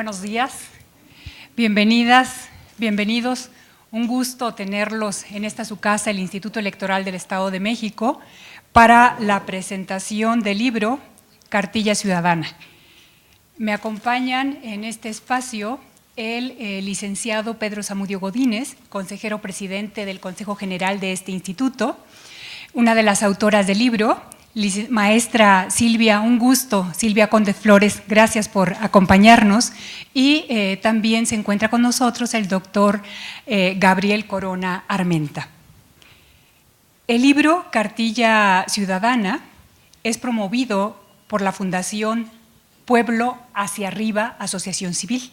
buenos días, bienvenidas, bienvenidos. Un gusto tenerlos en esta su casa, el Instituto Electoral del Estado de México, para la presentación del libro Cartilla Ciudadana. Me acompañan en este espacio el licenciado Pedro Zamudio Godínez, consejero presidente del Consejo General de este instituto, una de las autoras del libro, maestra Silvia, un gusto, Silvia Conde Flores, gracias por acompañarnos, y también se encuentra con nosotros el doctor Gabriel Corona Armenta. El libro Cartilla Ciudadana es promovido por la Fundación Pueblo Hacia Arriba, Asociación Civil.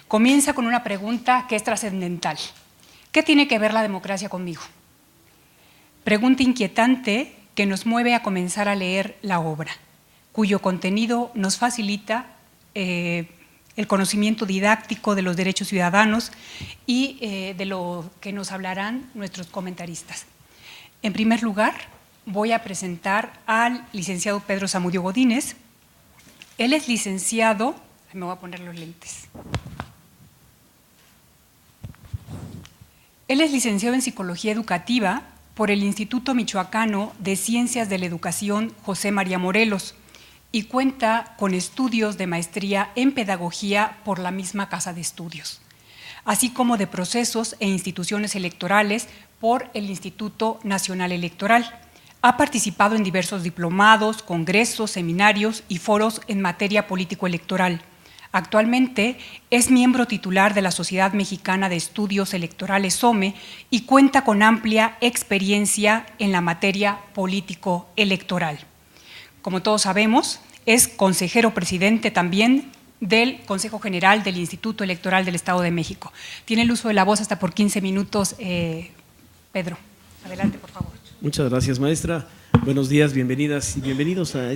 Comienza con una pregunta que es trascendental. ¿Qué tiene que ver la democracia conmigo? Pregunta inquietante que nos mueve a comenzar a leer la obra, cuyo contenido nos facilita el conocimiento didáctico de los derechos ciudadanos y de lo que nos hablarán nuestros comentaristas. En primer lugar, voy a presentar al licenciado Pedro Zamudio Godínez. Él es licenciado, me voy a poner los lentes. Él es licenciado en Psicología Educativa por el Instituto Michoacano de Ciencias de la Educación José María Morelos y cuenta con estudios de maestría en Pedagogía por la misma Casa de Estudios, así como de procesos e instituciones electorales por el Instituto Nacional Electoral. Ha participado en diversos diplomados, congresos, seminarios y foros en materia político-electoral. Actualmente es miembro titular de la Sociedad Mexicana de Estudios Electorales SOME y cuenta con amplia experiencia en la materia político-electoral. Como todos sabemos, es consejero presidente también del Consejo General del Instituto Electoral del Estado de México. Tiene el uso de la voz hasta por 15 minutos, Pedro. Adelante, por favor. Muchas gracias, maestra. Buenos días, bienvenidas y bienvenidos a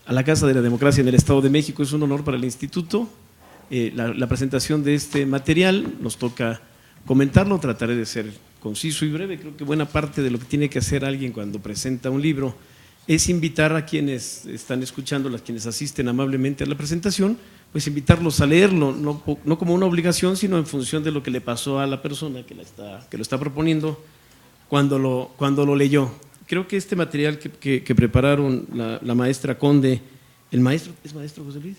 a la Casa de la Democracia en el Estado de México. Es un honor para el Instituto la presentación de este material. Nos toca comentarlo, trataré de ser conciso y breve. Creo que buena parte de lo que tiene que hacer alguien cuando presenta un libro es invitar a quienes están escuchando, a quienes asisten amablemente a la presentación, pues invitarlos a leerlo, no como una obligación, sino en función de lo que le pasó a la persona que lo está proponiendo cuando lo leyó. Creo que este material que prepararon la maestra Conde, ¿es maestro José Luis?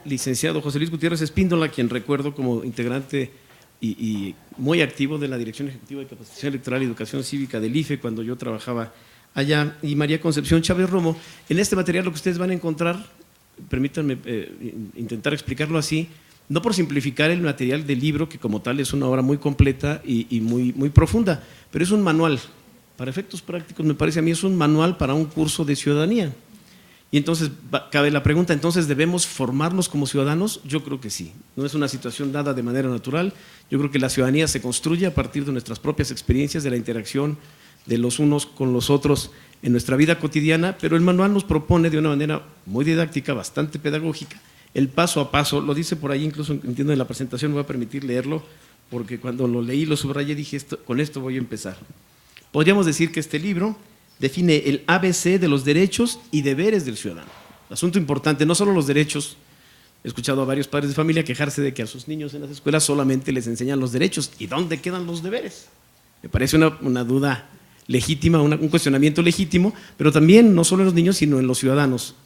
Licenciado José Luis Gutiérrez Espíndola, quien recuerdo como integrante y muy activo de la Dirección Ejecutiva de Capacitación Electoral y Educación Cívica del IFE cuando yo trabajaba allá, y María Concepción Chávez Romo. En este material lo que ustedes van a encontrar, permítanme intentar explicarlo así, no por simplificar el material del libro, que como tal es una obra muy completa y muy profunda, pero es un manual. Para efectos prácticos, me parece a mí, es un manual para un curso de ciudadanía. Y entonces cabe la pregunta, ¿entonces debemos formarnos como ciudadanos? Yo creo que sí, no es una situación dada de manera natural. Yo creo que la ciudadanía se construye a partir de nuestras propias experiencias, de la interacción de los unos con los otros en nuestra vida cotidiana, pero el manual nos propone de una manera muy didáctica, bastante pedagógica, el paso a paso. Lo dice por ahí, incluso entiendo en la presentación, me voy a permitir leerlo, porque cuando lo leí, lo subrayé, dije, con esto voy a empezar. Podríamos decir que este libro define el ABC de los derechos y deberes del ciudadano. Asunto importante, no solo los derechos. He escuchado a varios padres de familia quejarse de que a sus niños en las escuelas solamente les enseñan los derechos. ¿Y dónde quedan los deberes? Me parece una duda legítima, un cuestionamiento legítimo, pero también no solo en los niños, sino en los ciudadanos.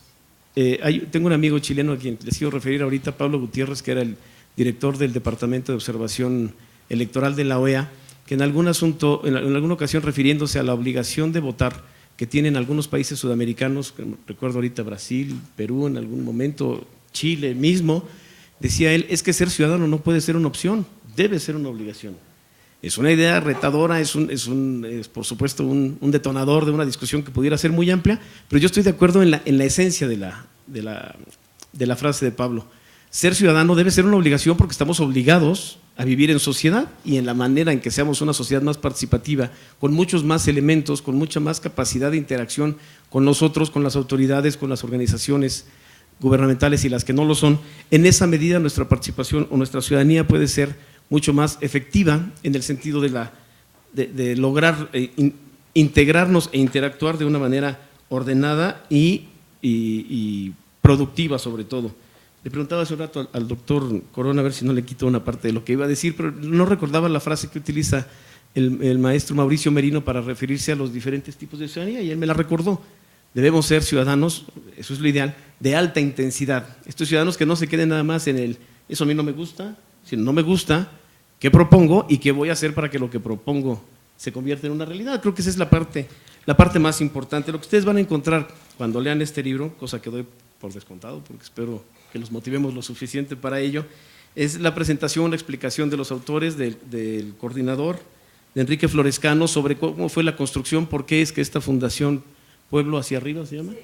Tengo un amigo chileno a quien les quiero referir ahorita, Pablo Gutiérrez, que era el director del Departamento de Observación Electoral de la OEA, que en algún asunto, en alguna ocasión refiriéndose a la obligación de votar que tienen algunos países sudamericanos, recuerdo ahorita Brasil, Perú, en algún momento Chile mismo, decía él, es que ser ciudadano no puede ser una opción, debe ser una obligación. Es una idea retadora, es por supuesto un detonador de una discusión que pudiera ser muy amplia, pero yo estoy de acuerdo en la esencia de la frase de Pablo. Ser ciudadano debe ser una obligación porque estamos obligados a vivir en sociedad, y en la manera en que seamos una sociedad más participativa, con muchos más elementos, con mucha más capacidad de interacción con nosotros, con las autoridades, con las organizaciones gubernamentales y las que no lo son, en esa medida nuestra participación o nuestra ciudadanía puede ser mucho más efectiva en el sentido de lograr integrarnos e interactuar de una manera ordenada y productiva sobre todo. Le preguntaba hace un rato al doctor Corona a ver si no le quito una parte de lo que iba a decir, pero no recordaba la frase que utiliza el maestro Mauricio Merino para referirse a los diferentes tipos de ciudadanía, y él me la recordó. Debemos ser ciudadanos, eso es lo ideal, de alta intensidad. Estos ciudadanos que no se queden nada más en el, eso a mí no me gusta, sino no me gusta, ¿qué propongo y qué voy a hacer para que lo que propongo se convierta en una realidad? Creo que esa es la parte más importante. Lo que ustedes van a encontrar cuando lean este libro, cosa que doy por descontado, porque espero que los motivemos lo suficiente para ello, es la presentación, la explicación de los autores, del coordinador, de Enrique Florescano, sobre cómo fue la construcción, por qué es que esta Fundación Pueblo Hacia Arriba, ¿se llama?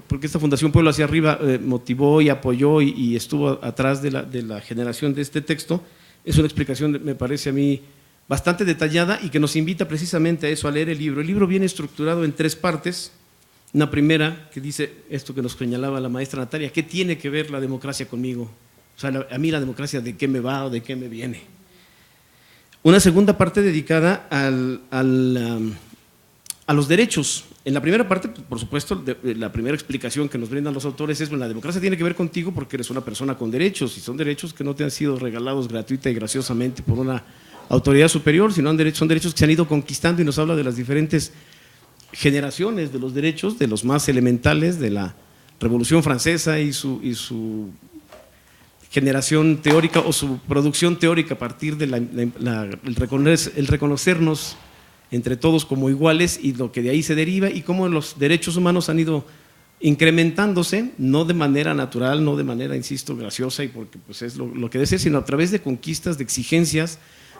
Porque esta Fundación Pueblo Hacia Arriba motivó y apoyó y estuvo atrás de la generación de este texto. Es una explicación, me parece a mí, bastante detallada y que nos invita precisamente a eso, a leer el libro. El libro viene estructurado en 3 partes. Una primera que dice esto que nos señalaba la maestra Natalia, ¿qué tiene que ver la democracia conmigo? O sea, a mí la democracia, ¿de qué me va o de qué me viene? Una segunda parte dedicada a los derechos. En la primera parte, por supuesto, la primera explicación que nos brindan los autores es, bueno, la democracia tiene que ver contigo porque eres una persona con derechos, y son derechos que no te han sido regalados gratuita y graciosamente por una autoridad superior, sino son derechos que se han ido conquistando, y nos habla de las diferentes generaciones de los derechos, de los más elementales, de la Revolución Francesa y su generación teórica o su producción teórica a partir de el reconocernos entre todos como iguales y lo que de ahí se deriva, y cómo los derechos humanos han ido incrementándose, no de manera natural, no de manera, insisto, graciosa y porque pues es lo que debe ser, sino a través de conquistas, de exigencias,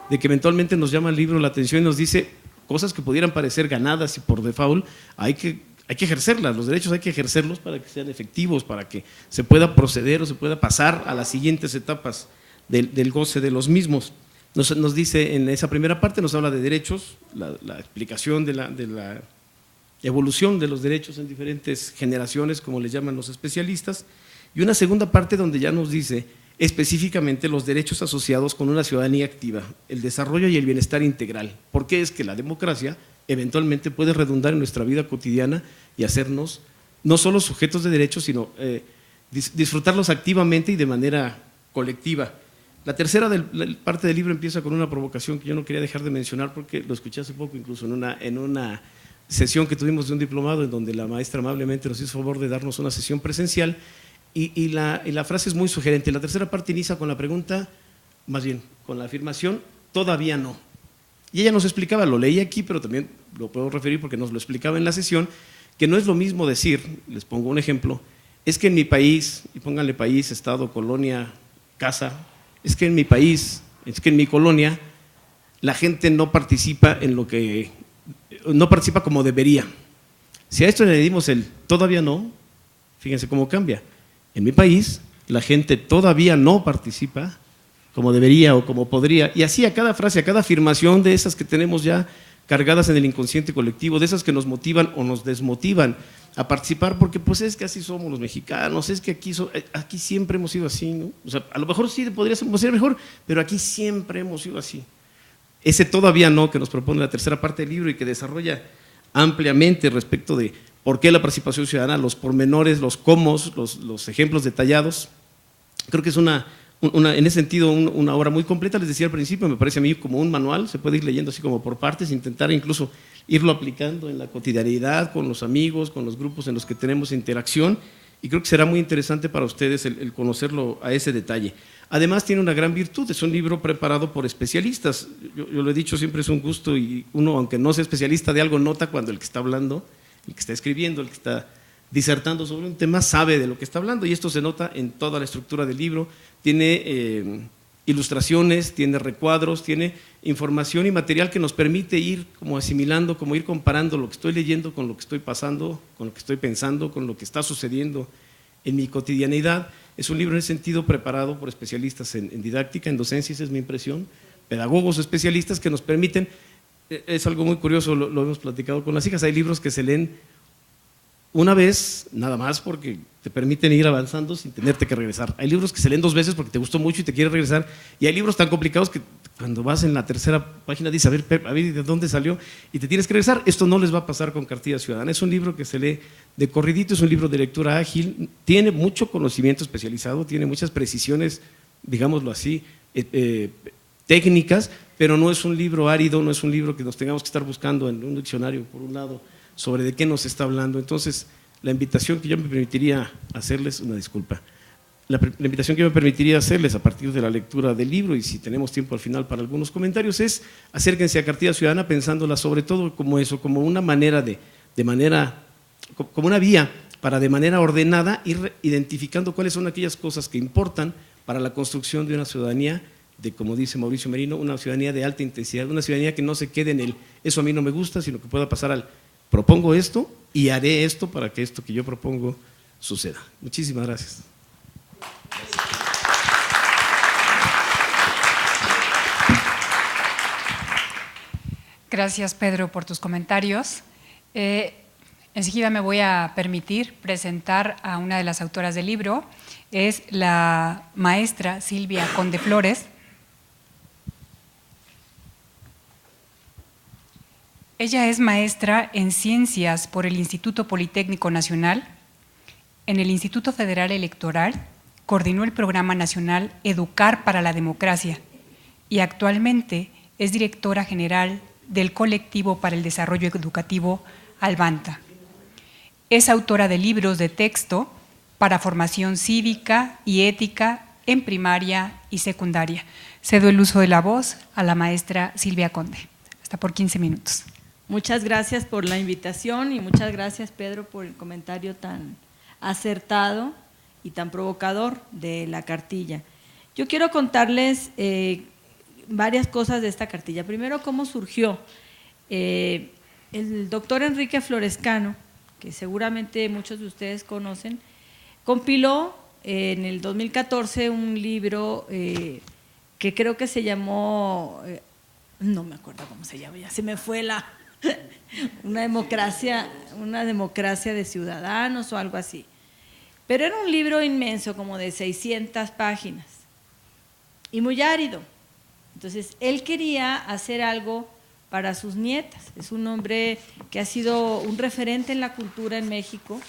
de que eventualmente nos llama el libro la atención y nos dice cosas que pudieran parecer ganadas y por default, hay que ejercerlas, los derechos hay que ejercerlos para que sean efectivos, para que se pueda proceder o se pueda pasar a las siguientes etapas del goce de los mismos. Nos dice en esa primera parte, nos habla de derechos, la explicación de la evolución de los derechos en diferentes generaciones, como les llaman los especialistas, y una segunda parte donde ya nos dice específicamente los derechos asociados con una ciudadanía activa, el desarrollo y el bienestar integral. ¿Por qué es que la democracia eventualmente puede redundar en nuestra vida cotidiana y hacernos no solo sujetos de derechos, sino disfrutarlos activamente y de manera colectiva? La tercera parte del libro empieza con una provocación que yo no quería dejar de mencionar porque lo escuché hace poco, incluso en una sesión que tuvimos de un diplomado, en donde la maestra amablemente nos hizo favor de darnos una sesión presencial, y la frase es muy sugerente. La tercera parte inicia con la pregunta, más bien con la afirmación, todavía no. Y ella nos explicaba, lo leí aquí, pero también lo puedo referir porque nos lo explicaba en la sesión, que no es lo mismo decir, les pongo un ejemplo, es que en mi país, y pónganle país, estado, colonia, casa, es que en mi país, es que en mi colonia, la gente no participa no participa como debería. Si a esto le añadimos el todavía no, fíjense cómo cambia. En mi país, la gente todavía no participa como debería o como podría, y así a cada frase, a cada afirmación de esas que tenemos ya cargadas en el inconsciente colectivo, de esas que nos motivan o nos desmotivan a participar, porque pues es que así somos los mexicanos, es que aquí siempre hemos sido así, ¿no? O sea, a lo mejor sí podríamos ser mejor, pero aquí siempre hemos sido así. Ese todavía no que nos propone la tercera parte del libro y que desarrolla ampliamente respecto de por qué la participación ciudadana, los pormenores, los cómo, los ejemplos detallados. Creo que es en ese sentido una obra muy completa. Les decía al principio, me parece a mí como un manual, se puede ir leyendo así como por partes, intentar incluso irlo aplicando en la cotidianidad, con los amigos, con los grupos en los que tenemos interacción, y creo que será muy interesante para ustedes el conocerlo a ese detalle. Además tiene una gran virtud, es un libro preparado por especialistas. Yo lo he dicho, siempre es un gusto, y uno, aunque no sea especialista de algo, nota cuando el que está hablando, el que está escribiendo, el que está disertando sobre un tema, sabe de lo que está hablando, y esto se nota en toda la estructura del libro. Tiene ilustraciones, tiene recuadros, tiene información y material que nos permite ir como asimilando, como ir comparando lo que estoy leyendo con lo que estoy pasando, con lo que estoy pensando, con lo que está sucediendo en mi cotidianidad. Es un libro en ese sentido preparado por especialistas en didáctica, en docencia, esa es mi impresión, pedagogos especialistas que nos permiten, es algo muy curioso, lo hemos platicado con las hijas, hay libros que se leen una vez nada más porque te permiten ir avanzando sin tenerte que regresar. Hay libros que se leen 2 veces porque te gustó mucho y te quieres regresar, y hay libros tan complicados que cuando vas en la tercera página dices, a ver, ¿de dónde salió? Y te tienes que regresar. Esto no les va a pasar con Cartilla Ciudadana. Es un libro que se lee de corridito, es un libro de lectura ágil, tiene mucho conocimiento especializado, tiene muchas precisiones, digámoslo así, técnicas, pero no es un libro árido, no es un libro que nos tengamos que estar buscando en un diccionario, por un lado, sobre de qué nos está hablando. Entonces, la invitación que yo me permitiría hacerles, una disculpa, la invitación que yo me permitiría hacerles a partir de la lectura del libro, y si tenemos tiempo al final para algunos comentarios, es acérquense a Cartilla Ciudadana pensándola sobre todo como eso, como una manera como una vía para de manera ordenada ir identificando cuáles son aquellas cosas que importan para la construcción de una ciudadanía de, como dice Mauricio Merino, una ciudadanía de alta intensidad, una ciudadanía que no se quede en el eso a mí no me gusta, sino que pueda pasar al propongo esto y haré esto para que esto que yo propongo suceda. Muchísimas gracias. Gracias, Pedro, por tus comentarios. Enseguida me voy a permitir presentar a una de las autoras del libro, es la maestra Silvia Conde Flores. Ella es maestra en Ciencias por el Instituto Politécnico Nacional. En el Instituto Federal Electoral coordinó el Programa Nacional Educar para la Democracia y actualmente es directora general del Colectivo para el Desarrollo Educativo Albanta. Es autora de libros de texto para formación cívica y ética en primaria y secundaria. Cedo el uso de la voz a la maestra Silvia Conde. Hasta por 15 minutos. Muchas gracias por la invitación y muchas gracias, Pedro, por el comentario tan acertado y tan provocador de la cartilla. Yo quiero contarles varias cosas de esta cartilla. Primero, cómo surgió. El doctor Enrique Florescano, que seguramente muchos de ustedes conocen, compiló en el 2014 un libro que creo que se llamó, no me acuerdo cómo se llama, ya se me fue una democracia de ciudadanos o algo así. Pero era un libro inmenso, como de 600 páginas y muy árido. Entonces, él quería hacer algo para sus nietas. Es un hombre que ha sido un referente en la cultura en México,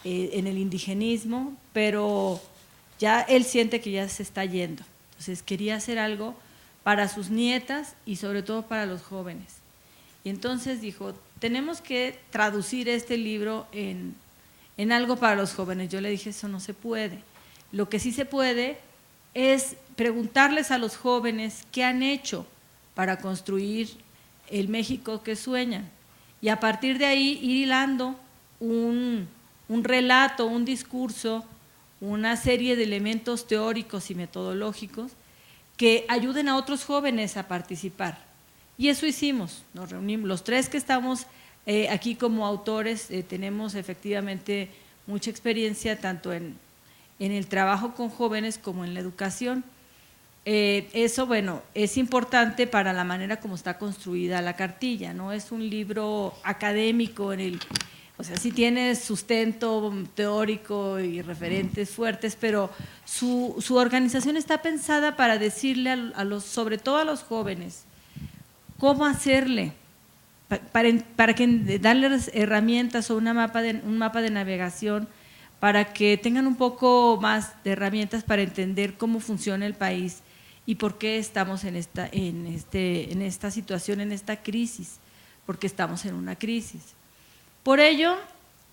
en el indigenismo, pero ya él siente que ya se está yendo. Entonces, quería hacer algo para sus nietas y sobre todo para los jóvenes. Y entonces dijo, tenemos que traducir este libro en algo para los jóvenes. Yo le dije, eso no se puede. Lo que sí se puede es preguntarles a los jóvenes qué han hecho para construir el México que sueñan. Y a partir de ahí ir hilando un relato, un discurso, una serie de elementos teóricos y metodológicos que ayuden a otros jóvenes a participar. Y eso hicimos, nos reunimos, los tres que estamos aquí como autores tenemos efectivamente mucha experiencia tanto en el trabajo con jóvenes como en la educación. Eso, bueno, es importante para la manera como está construida la cartilla, no es un libro académico o sea, sí tiene sustento teórico y referentes fuertes, pero su organización está pensada para decirle sobre todo a los jóvenes, cómo hacerle, para que darles herramientas o un mapa de navegación para que tengan un poco más de herramientas para entender cómo funciona el país y por qué estamos en esta situación, en esta crisis, porque estamos en una crisis. Por ello,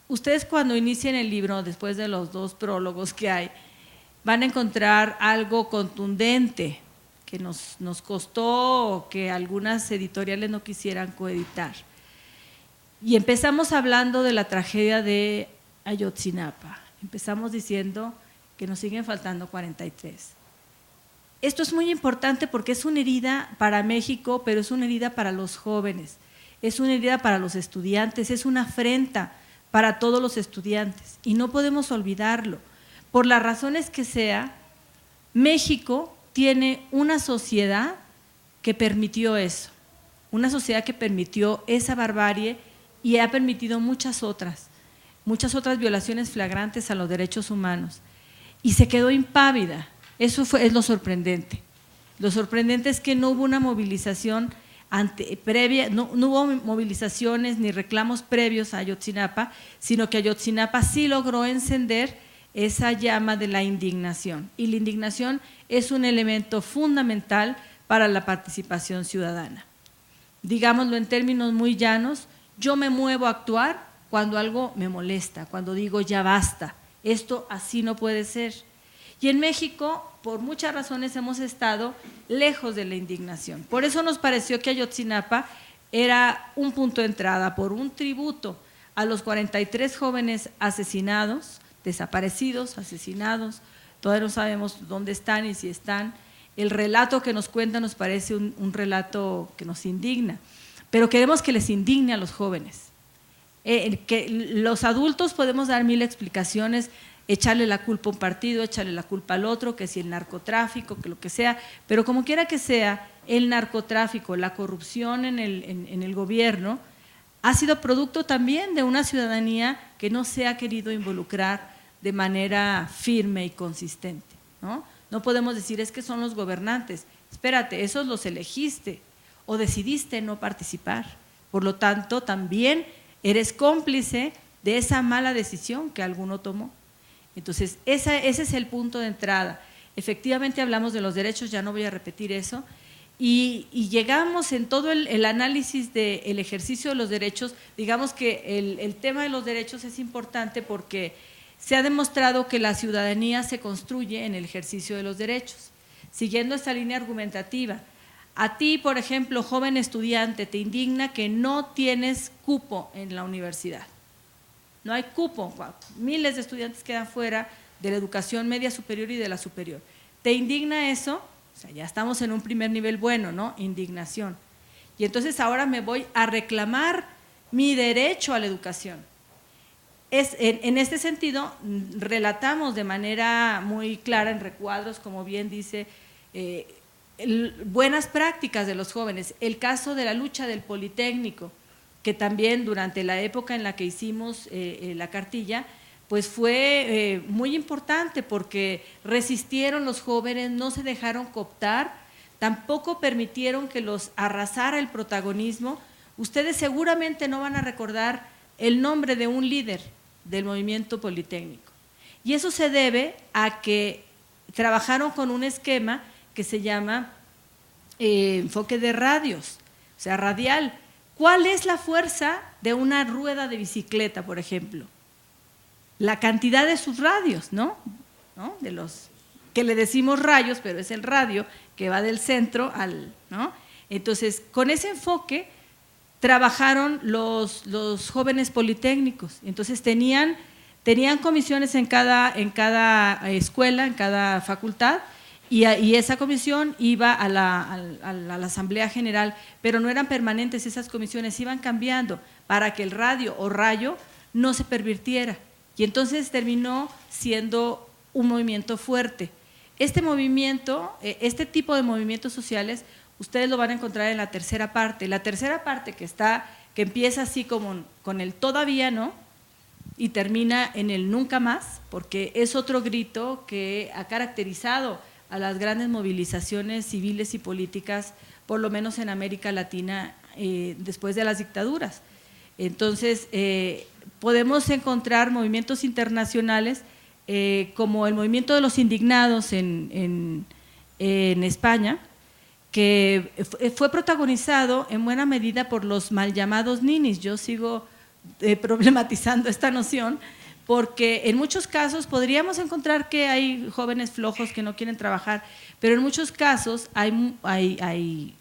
ustedes cuando inicien el libro, después de los 2 prólogos que hay, van a encontrar algo contundente, que nos costó que algunas editoriales no quisieran coeditar. Y empezamos hablando de la tragedia de Ayotzinapa. Empezamos diciendo que nos siguen faltando 43. Esto es muy importante porque es una herida para México, pero es una herida para los jóvenes, es una herida para los estudiantes, es una afrenta para todos los estudiantes y no podemos olvidarlo. Por las razones que sea, México tiene una sociedad que permitió eso, una sociedad que permitió esa barbarie y ha permitido muchas otras violaciones flagrantes a los derechos humanos y se quedó impávida. Eso es lo sorprendente. Lo sorprendente es que no hubo una movilización previa, no hubo movilizaciones ni reclamos previos a Ayotzinapa, sino que Ayotzinapa sí logró encender esa llama de la indignación. Y la indignación es un elemento fundamental para la participación ciudadana. Digámoslo en términos muy llanos, yo me muevo a actuar cuando algo me molesta, cuando digo ya basta, esto así no puede ser. Y en México, por muchas razones, hemos estado lejos de la indignación. Por eso nos pareció que Ayotzinapa era un punto de entrada, por un tributo a los 43 jóvenes asesinados, desaparecidos, asesinados, todavía no sabemos dónde están y si están. El relato que nos cuenta nos parece un relato que nos indigna, pero queremos que les indigne a los jóvenes. Que los adultos podemos dar mil explicaciones, echarle la culpa a un partido, echarle la culpa al otro, que si el narcotráfico, que lo que sea, pero como quiera que sea, el narcotráfico, la corrupción en el gobierno ha sido producto también de una ciudadanía que no se ha querido involucrar de manera firme y consistente, ¿no? No podemos decir es que son los gobernantes, espérate, esos los elegiste o decidiste no participar, por lo tanto también eres cómplice de esa mala decisión que alguno tomó. Entonces, ese es el punto de entrada. Efectivamente hablamos de los derechos, ya no voy a repetir eso, y llegamos en todo el análisis del ejercicio de los derechos, digamos que el tema de los derechos es importante porque se ha demostrado que la ciudadanía se construye en el ejercicio de los derechos. Siguiendo esta línea argumentativa, a ti, por ejemplo, joven estudiante, te indigna que no tienes cupo en la universidad. No hay cupo, miles de estudiantes quedan fuera de la educación media superior y de la superior. ¿Te indigna eso? O sea, ya estamos en un primer nivel bueno, ¿no? Indignación. Y entonces ahora me voy a reclamar mi derecho a la educación. En este sentido, relatamos de manera muy clara en recuadros, como bien dice, buenas prácticas de los jóvenes. El caso de la lucha del Politécnico, que también durante la época en la que hicimos la cartilla, pues fue muy importante porque resistieron los jóvenes, no se dejaron cooptar, tampoco permitieron que los arrasara el protagonismo. Ustedes seguramente no van a recordar el nombre de un líder del movimiento politécnico. Y eso se debe a que trabajaron con un esquema que se llama enfoque de radios, o sea, radial. ¿Cuál es la fuerza de una rueda de bicicleta, por ejemplo? La cantidad de sus radios, ¿no? De los que le decimos rayos, pero es el radio que va del centro al, ¿no? Entonces, con ese enfoque trabajaron los jóvenes politécnicos. Entonces tenían comisiones en cada escuela, en cada facultad, y esa comisión iba a la Asamblea General, pero no eran permanentes esas comisiones, iban cambiando para que el radio o rayo no se pervirtiera. Y entonces terminó siendo un movimiento fuerte. Este movimiento, este tipo de movimientos sociales, ustedes lo van a encontrar en la tercera parte. La tercera parte que empieza así como con el todavía no y termina en el nunca más, porque es otro grito que ha caracterizado a las grandes movilizaciones civiles y políticas, por lo menos en América Latina, después de las dictaduras. Entonces, podemos encontrar movimientos internacionales como el movimiento de los indignados en España, que fue protagonizado en buena medida por los mal llamados ninis. Yo sigo problematizando esta noción porque en muchos casos podríamos encontrar que hay jóvenes flojos que no quieren trabajar, pero en muchos casos hay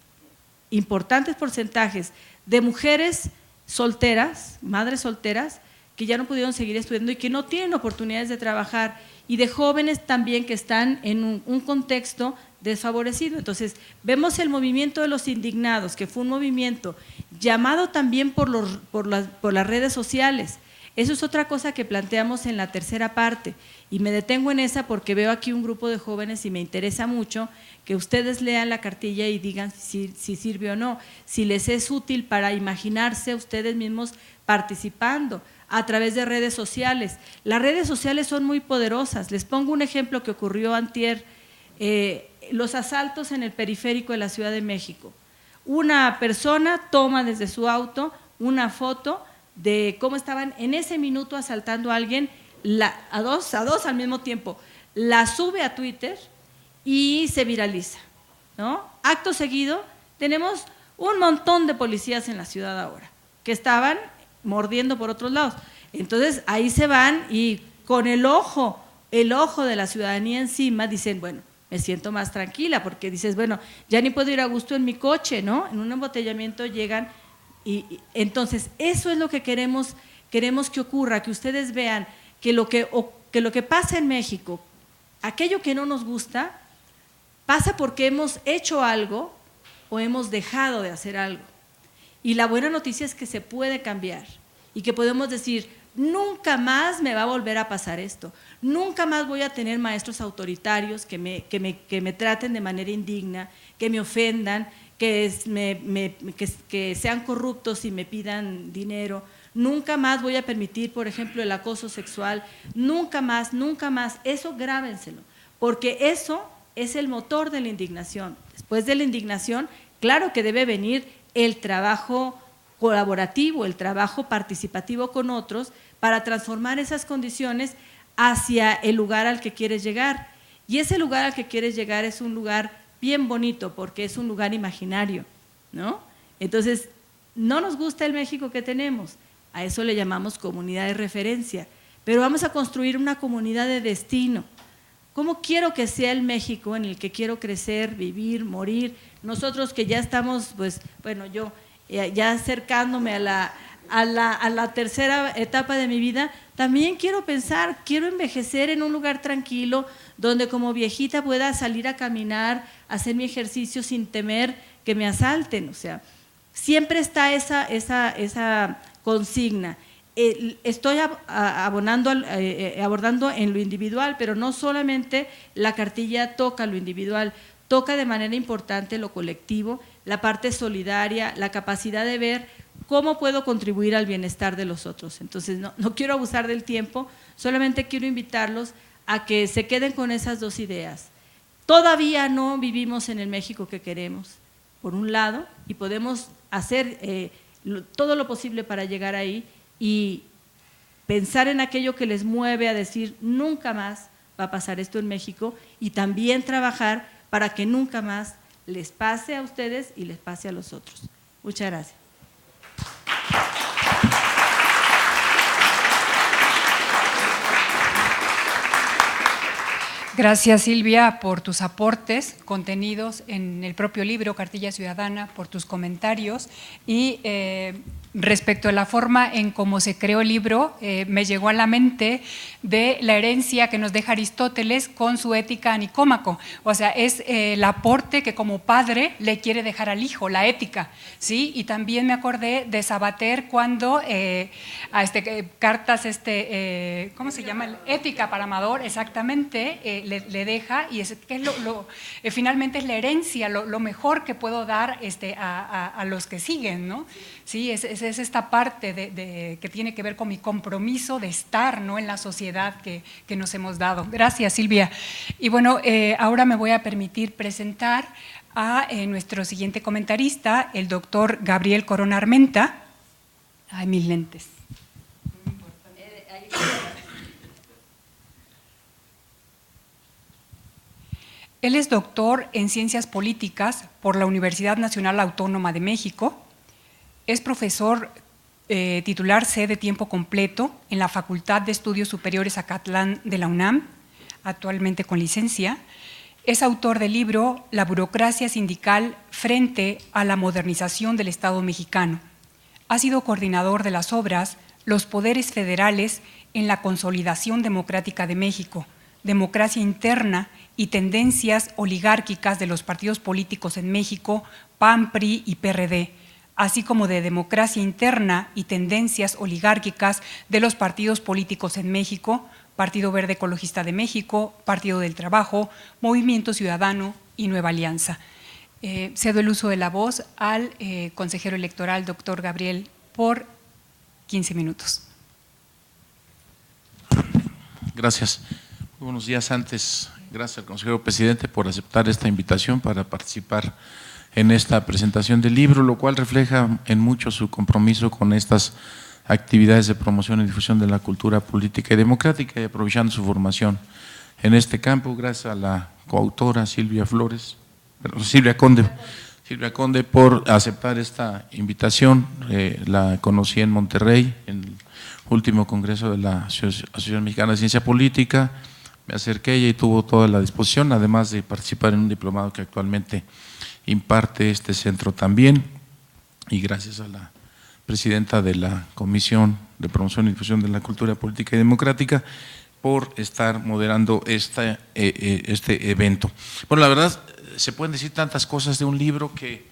importantes porcentajes de mujeres solteras, madres solteras, que ya no pudieron seguir estudiando y que no tienen oportunidades de trabajar, y de jóvenes también que están en un contexto desfavorecido. Entonces, vemos el movimiento de los indignados, que fue un movimiento llamado también por las redes sociales. Eso es otra cosa que planteamos en la tercera parte, y me detengo en esa porque veo aquí un grupo de jóvenes y me interesa mucho que ustedes lean la cartilla y digan si sirve o no, si les es útil para imaginarse ustedes mismos participando a través de redes sociales. Las redes sociales son muy poderosas. Les pongo un ejemplo que ocurrió antier. los asaltos en el periférico de la Ciudad de México. Una persona toma desde su auto una foto de cómo estaban en ese minuto asaltando a alguien, a dos al mismo tiempo, la sube a Twitter y se viraliza, ¿no? Acto seguido, tenemos un montón de policías en la ciudad ahora, que estaban mordiendo por otros lados. Entonces, ahí se van y con el ojo de la ciudadanía encima, dicen, bueno, me siento más tranquila, porque dices, bueno, ya ni puedo ir a gusto en mi coche, ¿no? En un embotellamiento llegan y entonces, eso es lo que queremos que ocurra, que ustedes vean que lo que pasa en México, aquello que no nos gusta, pasa porque hemos hecho algo o hemos dejado de hacer algo. Y la buena noticia es que se puede cambiar y que podemos decir, nunca más me va a volver a pasar esto, nunca más voy a tener maestros autoritarios que me traten de manera indigna, que me ofendan, que sean corruptos y me pidan dinero, nunca más voy a permitir, por ejemplo, el acoso sexual, nunca más, eso grábenselo, porque eso es el motor de la indignación. Después de la indignación, claro que debe venir el trabajo colaborativo, el trabajo participativo con otros para transformar esas condiciones hacia el lugar al que quieres llegar. Y ese lugar al que quieres llegar es un lugar bien bonito porque es un lugar imaginario, ¿no? Entonces, no nos gusta el México que tenemos, a eso le llamamos comunidad de referencia, pero vamos a construir una comunidad de destino. ¿Cómo quiero que sea el México en el que quiero crecer, vivir, morir? Nosotros que ya estamos, pues, bueno, yo ya acercándome a la tercera etapa de mi vida, también quiero pensar, quiero envejecer en un lugar tranquilo, donde como viejita pueda salir a caminar, hacer mi ejercicio sin temer que me asalten. O sea, siempre está esa consigna. Estoy abordando en lo individual, pero no solamente la cartilla toca lo individual, toca de manera importante lo colectivo, la parte solidaria, la capacidad de ver cómo puedo contribuir al bienestar de los otros. Entonces, no quiero abusar del tiempo, solamente quiero invitarlos a que se queden con esas dos ideas. Todavía no vivimos en el México que queremos, por un lado, y podemos hacer todo lo posible para llegar ahí y pensar en aquello que les mueve a decir nunca más va a pasar esto en México, y también trabajar para que nunca más les pase a ustedes y les pase a los otros. Muchas gracias. Gracias, Silvia, por tus aportes contenidos en el propio libro Cartilla Ciudadana, por tus comentarios y respecto a la forma en cómo se creó el libro, me llegó a la mente de la herencia que nos deja Aristóteles con su Ética a Nicómaco. O sea, es el aporte que como padre le quiere dejar al hijo, la ética, ¿sí? Y también me acordé de Sabater cuando cartas, ¿cómo se llama? Ética para Amador, exactamente, le deja, y es que es finalmente es la herencia, lo mejor que puedo dar a los que siguen, ¿no? Sí, es esta parte que tiene que ver con mi compromiso de estar, ¿no?, en la sociedad que nos hemos dado. Gracias, Silvia. Y bueno, ahora me voy a permitir presentar a nuestro siguiente comentarista, el doctor Gabriel Corona Armenta. Ay, mis lentes. Él es doctor en Ciencias Políticas por la Universidad Nacional Autónoma de México. Es profesor titular C de tiempo completo en la Facultad de Estudios Superiores Acatlán de la UNAM, actualmente con licencia. Es autor del libro La burocracia sindical frente a la modernización del Estado mexicano. Ha sido coordinador de las obras Los poderes federales en la consolidación democrática de México, democracia interna y tendencias oligárquicas de los partidos políticos en México, PAN, PRI y PRD, así como de democracia interna y tendencias oligárquicas de los partidos políticos en México, Partido Verde Ecologista de México, Partido del Trabajo, Movimiento Ciudadano y Nueva Alianza. Cedo el uso de la voz al consejero electoral, doctor Gabriel, por 15 minutos. Gracias. Buenos días. Antes gracias al consejero presidente por aceptar esta invitación para participar en esta presentación del libro, lo cual refleja en mucho su compromiso con estas actividades de promoción y difusión de la cultura política y democrática, y aprovechando su formación en este campo. Gracias a la coautora Silvia Conde por aceptar esta invitación. La conocí en Monterrey, en el último congreso de la Asociación Mexicana de Ciencia Política. Me acerqué a ella y tuvo toda la disposición, además de participar en un diplomado que actualmente imparte este centro también. Y gracias a la presidenta de la Comisión de Promoción y Difusión de la Cultura Política y Democrática por estar moderando este evento. Bueno, la verdad, se pueden decir tantas cosas de un libro que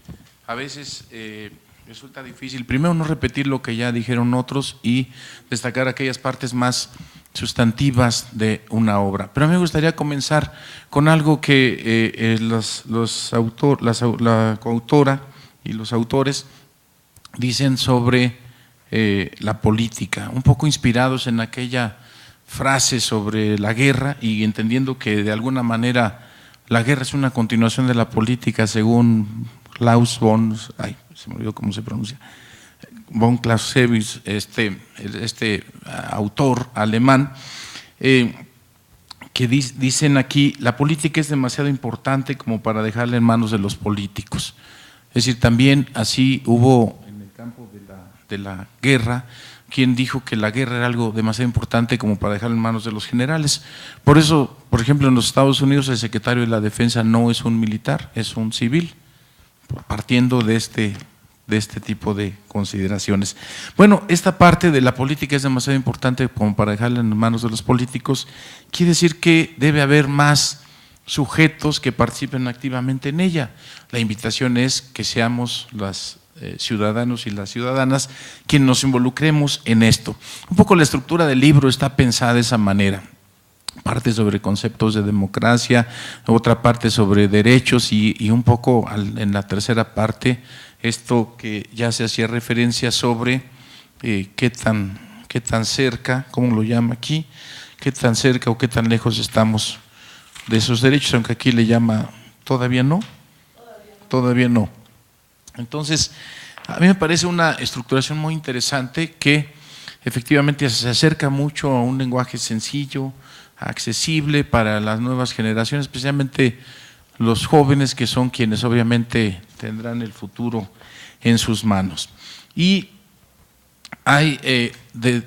a veces resulta difícil. Primero, no repetir lo que ya dijeron otros y destacar aquellas partes más sustantivas de una obra. Pero a mí me gustaría comenzar con algo que la coautora y los autores dicen sobre la política, un poco inspirados en aquella frase sobre la guerra y entendiendo que de alguna manera la guerra es una continuación de la política, según Klaus von, se me olvidó cómo se pronuncia, von Clausewitz, este autor alemán, que dicen aquí, la política es demasiado importante como para dejarla en manos de los políticos. Es decir, también así hubo en el campo de la guerra quien dijo que la guerra era algo demasiado importante como para dejarlo en manos de los generales. Por eso, por ejemplo, en los Estados Unidos el secretario de la Defensa no es un militar, es un civil, partiendo de este tipo de consideraciones. Bueno, esta parte de la política es demasiado importante como para dejarla en manos de los políticos, quiere decir que debe haber más sujetos que participen activamente en ella. La invitación es que seamos los ciudadanos y las ciudadanas quienes nos involucremos en esto. Un poco la estructura del libro está pensada de esa manera. Parte sobre conceptos de democracia, otra parte sobre derechos y un poco en la tercera parte esto que ya se hacía referencia sobre qué tan cerca, ¿cómo lo llama aquí? Qué tan cerca o qué tan lejos estamos de esos derechos, aunque aquí le llama todavía no. Todavía no. Entonces, a mí me parece una estructuración muy interesante que efectivamente se acerca mucho a un lenguaje sencillo, accesible para las nuevas generaciones, especialmente los jóvenes que son quienes obviamente tendrán el futuro en sus manos. Y hay,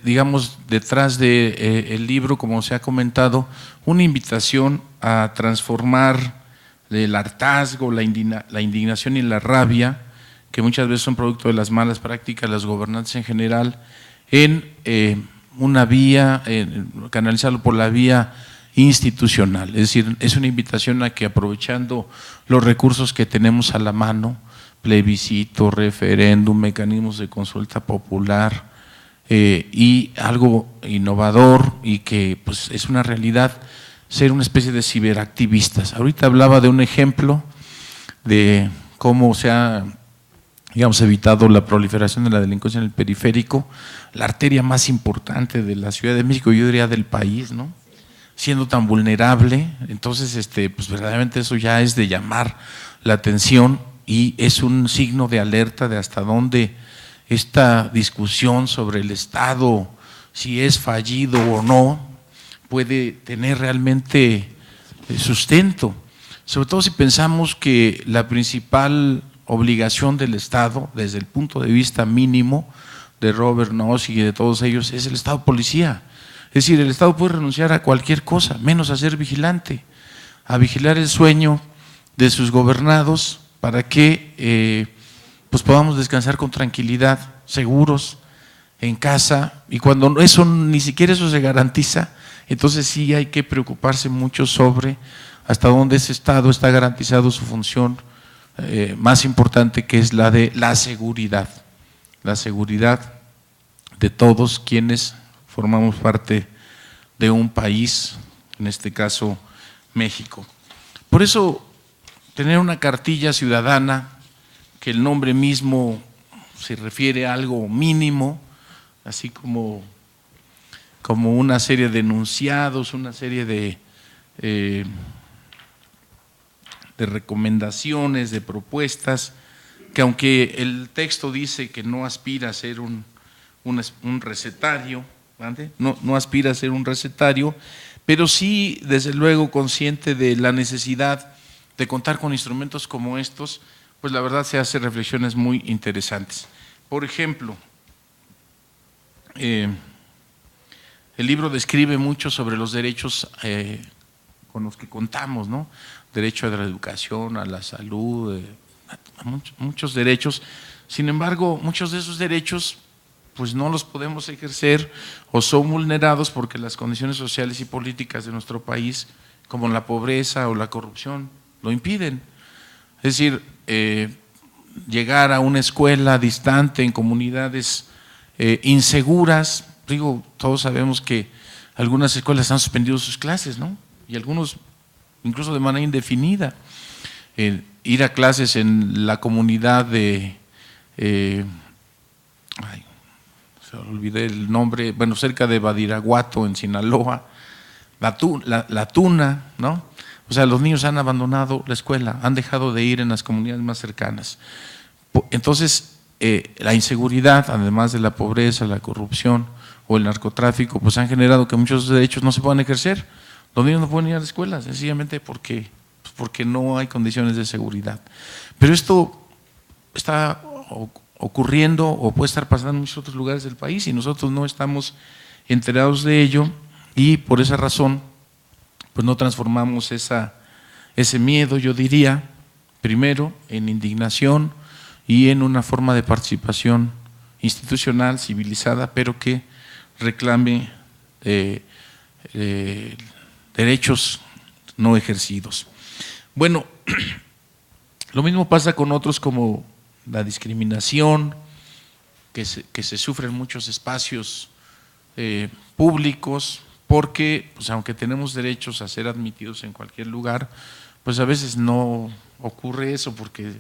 digamos, detrás del libro, como se ha comentado, una invitación a transformar el hartazgo, la indignación y la rabia, que muchas veces son producto de las malas prácticas de las gobernantes en general, en una vía, canalizarlo por la vía institucional. Es decir, es una invitación a que, aprovechando los recursos que tenemos a la mano, plebiscito, referéndum, mecanismos de consulta popular y algo innovador y que pues es una realidad, ser una especie de ciberactivistas. Ahorita hablaba de un ejemplo de cómo se ha, digamos, evitado la proliferación de la delincuencia en el periférico, la arteria más importante de la Ciudad de México, yo diría del país, ¿no? Siendo tan vulnerable. Entonces, pues verdaderamente eso ya es de llamar la atención y es un signo de alerta de hasta dónde esta discusión sobre el Estado, si es fallido o no, puede tener realmente sustento, sobre todo si pensamos que la principal obligación del Estado, desde el punto de vista mínimo de Robert Nozick y de todos ellos, es el Estado policía. Es decir, el Estado puede renunciar a cualquier cosa, menos a ser vigilante, a vigilar el sueño de sus gobernados para que pues podamos descansar con tranquilidad, seguros, en casa, y cuando eso, ni siquiera eso se garantiza, entonces sí hay que preocuparse mucho sobre hasta dónde ese Estado está garantizado su función más importante, que es la de la seguridad de todos quienes formamos parte de un país, en este caso México. Por eso, tener una cartilla ciudadana, que el nombre mismo se refiere a algo mínimo, así como una serie de enunciados, una serie de de recomendaciones, de propuestas, que aunque el texto dice que no aspira a ser un recetario, ¿vale? No aspira a ser un recetario, pero sí, desde luego, consciente de la necesidad de contar con instrumentos como estos, pues la verdad se hace reflexiones muy interesantes. Por ejemplo, el libro describe mucho sobre los derechos con los que contamos, ¿no? Derecho a la educación, a la salud, a muchos derechos. Sin embargo, muchos de esos derechos pues no los podemos ejercer o son vulnerados porque las condiciones sociales y políticas de nuestro país, como la pobreza o la corrupción, lo impiden. Es decir, llegar a una escuela distante en comunidades inseguras, digo, todos sabemos que algunas escuelas han suspendido sus clases, ¿no? Y algunos incluso de manera indefinida. Ir a clases en la comunidad de, se olvidé el nombre, bueno, cerca de Badiraguato, en Sinaloa, la Tuna, ¿no? O sea, los niños han abandonado la escuela, han dejado de ir en las comunidades más cercanas. Entonces, la inseguridad, además de la pobreza, la corrupción o el narcotráfico, pues han generado que muchos derechos no se puedan ejercer. Los niños no pueden ir a la escuela, sencillamente porque no hay condiciones de seguridad. Pero esto está ocurriendo o puede estar pasando en muchos otros lugares del país y nosotros no estamos enterados de ello, y por esa razón pues no transformamos ese miedo, yo diría, primero en indignación y en una forma de participación institucional, civilizada, pero que reclame derechos no ejercidos. Bueno, lo mismo pasa con otros como la discriminación, que se sufre en muchos espacios públicos, porque pues, aunque tenemos derechos a ser admitidos en cualquier lugar, pues a veces no ocurre eso porque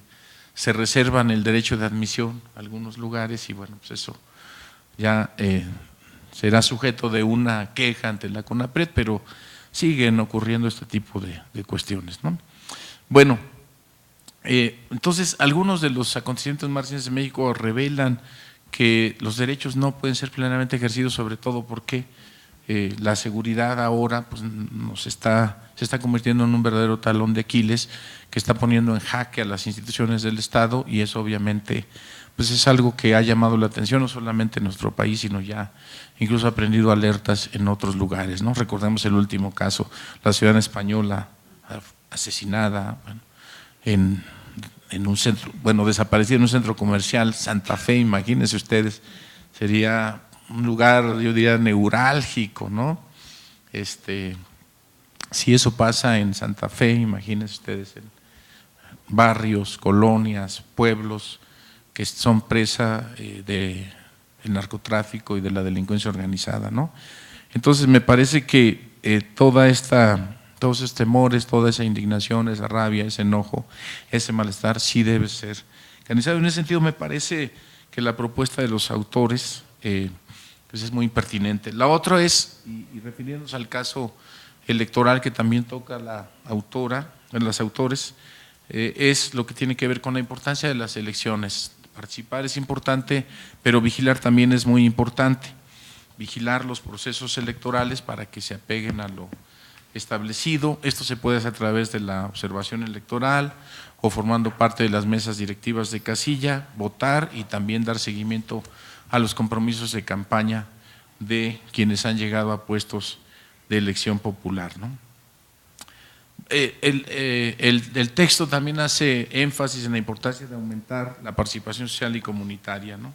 se reservan el derecho de admisión a algunos lugares y bueno, pues eso ya será sujeto de una queja ante la CONAPRED, pero siguen ocurriendo este tipo de cuestiones, ¿no? Bueno, entonces algunos de los acontecimientos más recientes en México revelan que los derechos no pueden ser plenamente ejercidos, sobre todo porque la seguridad ahora pues, se está convirtiendo en un verdadero talón de Aquiles que está poniendo en jaque a las instituciones del Estado, y eso obviamente pues es algo que ha llamado la atención no solamente en nuestro país, sino ya incluso ha prendido alertas en otros lugares, ¿no? Recordemos el último caso, la ciudadana española asesinada, bueno, en un centro, bueno, desaparecida en un centro comercial, Santa Fe, imagínense ustedes, sería un lugar, yo diría, neurálgico, ¿no? Si eso pasa en Santa Fe, imagínense ustedes en barrios, colonias, pueblos que son presa del narcotráfico y de la delincuencia organizada, ¿no? Entonces me parece que todos esos temores, toda esa indignación, esa rabia, ese enojo, ese malestar sí debe ser canalizado. En ese sentido me parece que la propuesta de los autores pues es muy pertinente. La otra es, y refiriéndonos al caso electoral que también toca la autora, los autores, es lo que tiene que ver con la importancia de las elecciones. Participar es importante, pero vigilar también es muy importante. Vigilar los procesos electorales para que se apeguen a lo establecido. Esto se puede hacer a través de la observación electoral o formando parte de las mesas directivas de casilla, votar y también dar seguimiento a los compromisos de campaña de quienes han llegado a puestos de elección popular, ¿no? El texto también hace énfasis en la importancia de aumentar la participación social y comunitaria, ¿no?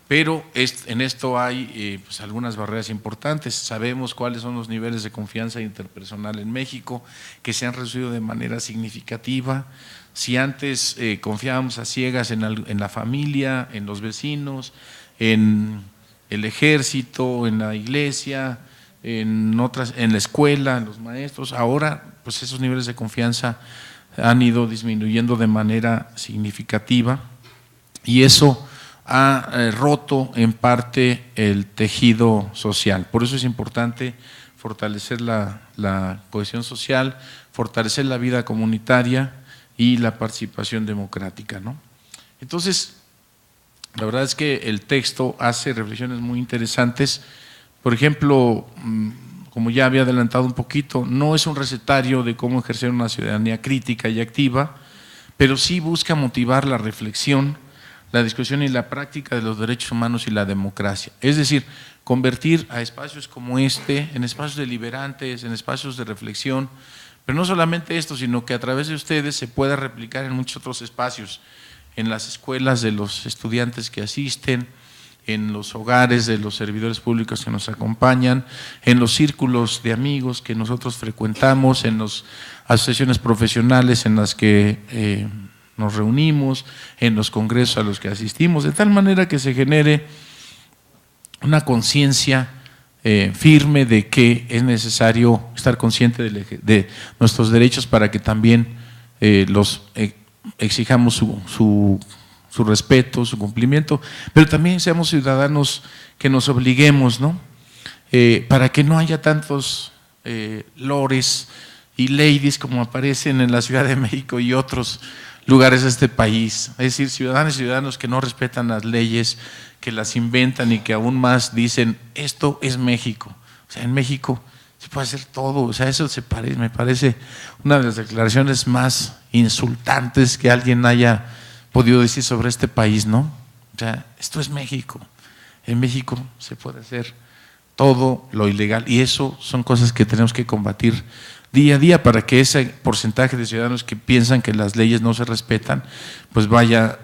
Pero en esto hay pues algunas barreras importantes. Sabemos cuáles son los niveles de confianza interpersonal en México, que se han reducido de manera significativa. Si antes confiábamos a ciegas en la familia, en los vecinos, en el ejército, en la iglesia, en la escuela, en los maestros, ahora pues esos niveles de confianza han ido disminuyendo de manera significativa y eso ha roto en parte el tejido social. Por eso es importante fortalecer la cohesión social, fortalecer la vida comunitaria y la participación democrática, ¿no? Entonces, la verdad es que el texto hace reflexiones muy interesantes. Por ejemplo, como ya había adelantado un poquito, no es un recetario de cómo ejercer una ciudadanía crítica y activa, pero sí busca motivar la reflexión, la discusión y la práctica de los derechos humanos y la democracia. Es decir, convertir a espacios como este en espacios deliberantes, en espacios de reflexión, pero no solamente esto, sino que a través de ustedes se pueda replicar en muchos otros espacios, en las escuelas de los estudiantes que asisten, en los hogares de los servidores públicos que nos acompañan, en los círculos de amigos que nosotros frecuentamos, en las asociaciones profesionales en las que nos reunimos, en los congresos a los que asistimos, de tal manera que se genere una conciencia firme de que es necesario estar consciente de nuestros derechos para que también los exijamos su respeto, su cumplimiento, pero también seamos ciudadanos que nos obliguemos, ¿no? Para que no haya tantos lores y ladies como aparecen en la Ciudad de México y otros lugares de este país, es decir, ciudadanos y ciudadanos que no respetan las leyes, que las inventan y que aún más dicen, esto es México. O sea, en México se puede hacer todo, o sea, eso me parece una de las declaraciones más insultantes que alguien haya podido decir sobre este país, ¿no? O sea, esto es México. En México se puede hacer todo lo ilegal y eso son cosas que tenemos que combatir día a día para que ese porcentaje de ciudadanos que piensan que las leyes no se respetan, pues vaya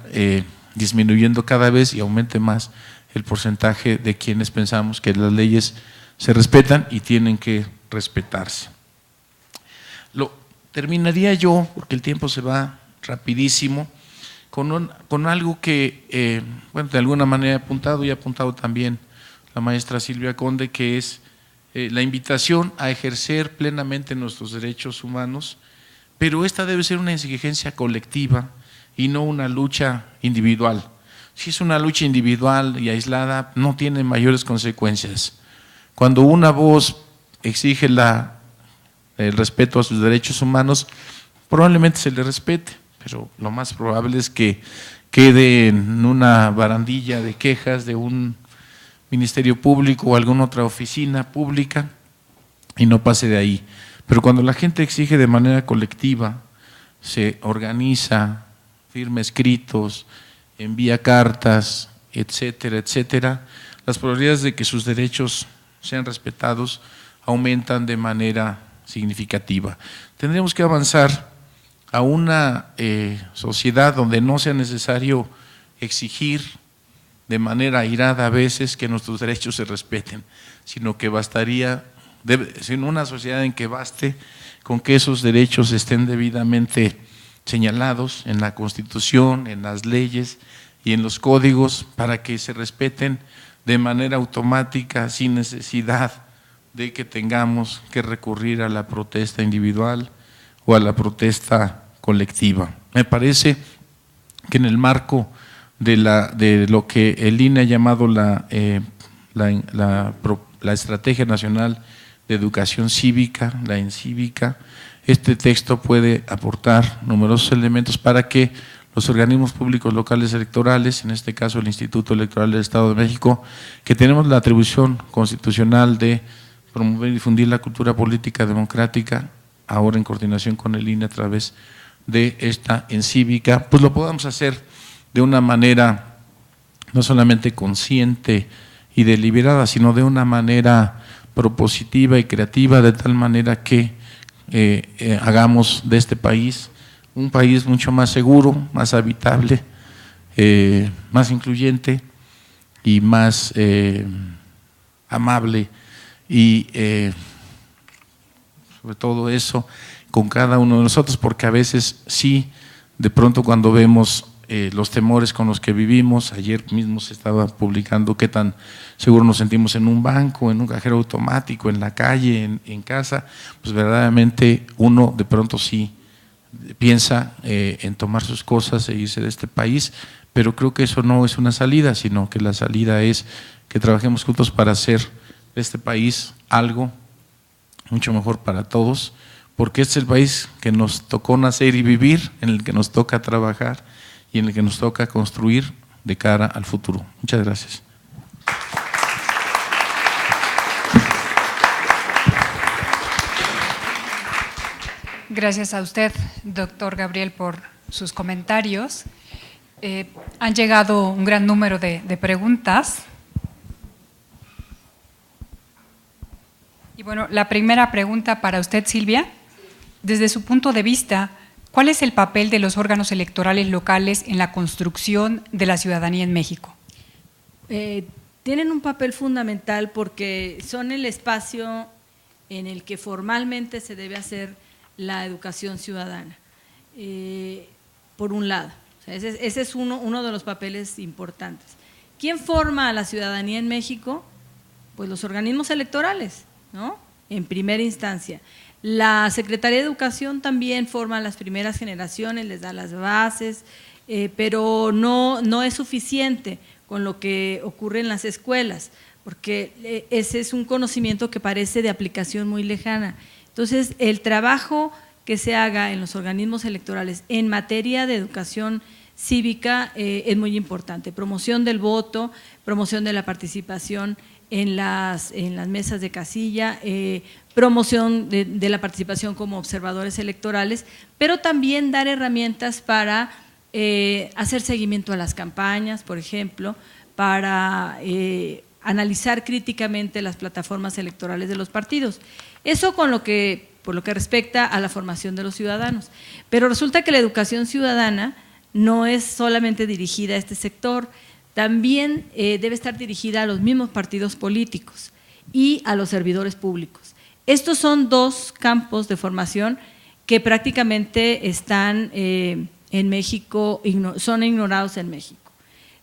disminuyendo cada vez y aumente más el porcentaje de quienes pensamos que las leyes se respetan y tienen que respetarse. Terminaría yo, porque el tiempo se va rapidísimo, con algo que, bueno, de alguna manera he apuntado y ha apuntado también la maestra Silvia Conde, que es la invitación a ejercer plenamente nuestros derechos humanos, pero esta debe ser una exigencia colectiva y no una lucha individual. Si es una lucha individual y aislada, no tiene mayores consecuencias. Cuando una voz exige el respeto a sus derechos humanos, probablemente se le respete, pero lo más probable es que quede en una barandilla de quejas de un ministerio público o alguna otra oficina pública y no pase de ahí. Pero cuando la gente exige de manera colectiva, se organiza, firma escritos, envía cartas, etcétera, etcétera, las probabilidades de que sus derechos sean respetados aumentan de manera significativa. Tendremos que avanzar a una sociedad donde no sea necesario exigir de manera airada a veces que nuestros derechos se respeten, sino que bastaría, sino una sociedad en que baste con que esos derechos estén debidamente señalados en la Constitución, en las leyes y en los códigos para que se respeten de manera automática sin necesidad de que tengamos que recurrir a la protesta individual o a la protesta colectiva. Me parece que en el marco de lo que el INE ha llamado la Estrategia Nacional de Educación Cívica, la ENCívica, este texto puede aportar numerosos elementos para que los organismos públicos locales electorales, en este caso el Instituto Electoral del Estado de México, que tenemos la atribución constitucional de promover y difundir la cultura política democrática, ahora en coordinación con el INE a través de esta ENCívica, pues lo podamos hacer de una manera no solamente consciente y deliberada, sino de una manera propositiva y creativa, de tal manera que hagamos de este país un país mucho más seguro, más habitable, más incluyente y más amable y sobre todo eso con cada uno de nosotros, porque a veces sí, de pronto cuando vemos los temores con los que vivimos, ayer mismo se estaba publicando qué tan seguro nos sentimos en un banco, en un cajero automático, en la calle, en casa, pues verdaderamente uno de pronto sí piensa en tomar sus cosas e irse de este país, pero creo que eso no es una salida, sino que la salida es que trabajemos juntos para hacer de este país algo mucho mejor para todos, porque es el país que nos tocó nacer y vivir, en el que nos toca trabajar y en el que nos toca construir de cara al futuro. Muchas gracias. Gracias a usted, doctor Gabriel, por sus comentarios. Han llegado un gran número de preguntas. Y bueno, la primera pregunta para usted, Silvia. Desde su punto de vista, ¿cuál es el papel de los órganos electorales locales en la construcción de la ciudadanía en México? Tienen un papel fundamental porque son el espacio en el que formalmente se debe hacer la educación ciudadana, por un lado. O sea, ese es uno de los papeles importantes. ¿Quién forma a la ciudadanía en México? Pues los organismos electorales, ¿no? En primera instancia. La Secretaría de Educación también forma a las primeras generaciones, les da las bases, pero no es suficiente con lo que ocurre en las escuelas, porque ese es un conocimiento que parece de aplicación muy lejana. Entonces, el trabajo que se haga en los organismos electorales en materia de educación cívica es muy importante. Promoción del voto, promoción de la participación en las mesas de casilla, promoción de la participación como observadores electorales, pero también dar herramientas para hacer seguimiento a las campañas, por ejemplo, para analizar críticamente las plataformas electorales de los partidos. Eso por lo que respecta a la formación de los ciudadanos. Pero resulta que la educación ciudadana no es solamente dirigida a este sector, también debe estar dirigida a los mismos partidos políticos y a los servidores públicos. Estos son dos campos de formación que prácticamente están en México, son ignorados en México.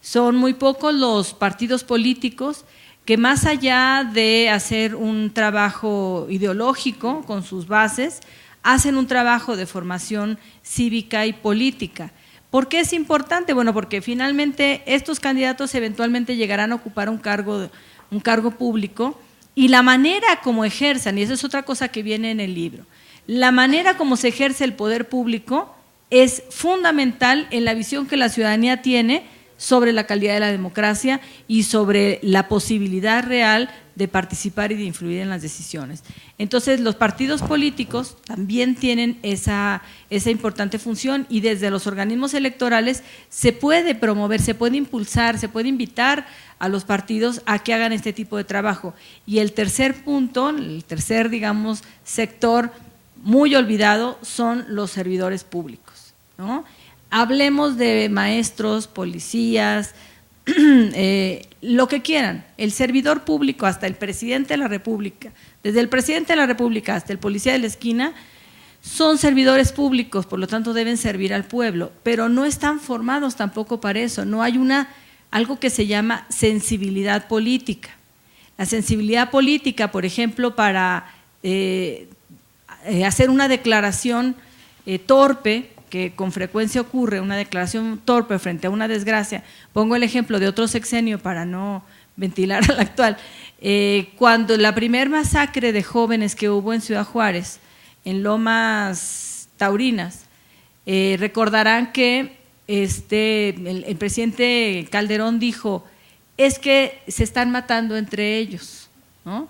Son muy pocos los partidos políticos que, más allá de hacer un trabajo ideológico con sus bases, hacen un trabajo de formación cívica y política. ¿Por qué es importante? Bueno, porque finalmente estos candidatos eventualmente llegarán a ocupar un cargo público, y la manera como ejerzan, y eso es otra cosa que viene en el libro, la manera como se ejerce el poder público es fundamental en la visión que la ciudadanía tiene sobre la calidad de la democracia y sobre la posibilidad real de participar y de influir en las decisiones. Entonces, los partidos políticos también tienen esa importante función, y desde los organismos electorales se puede promover, se puede impulsar, se puede invitar a los partidos a que hagan este tipo de trabajo. Y el tercer punto, el tercer, digamos, sector muy olvidado son los servidores públicos, ¿no? Hablemos de maestros, policías, lo que quieran. El servidor público, hasta el presidente de la República, desde el presidente de la República hasta el policía de la esquina, son servidores públicos, por lo tanto deben servir al pueblo, pero no están formados tampoco para eso. No hay algo que se llama sensibilidad política. La sensibilidad política, por ejemplo, para hacer una declaración torpe, que con frecuencia ocurre, una declaración torpe frente a una desgracia. Pongo el ejemplo de otro sexenio para no ventilar al actual. Cuando la primer masacre de jóvenes que hubo en Ciudad Juárez, en Lomas Taurinas, recordarán que el presidente Calderón dijo: es que se están matando entre ellos, ¿no?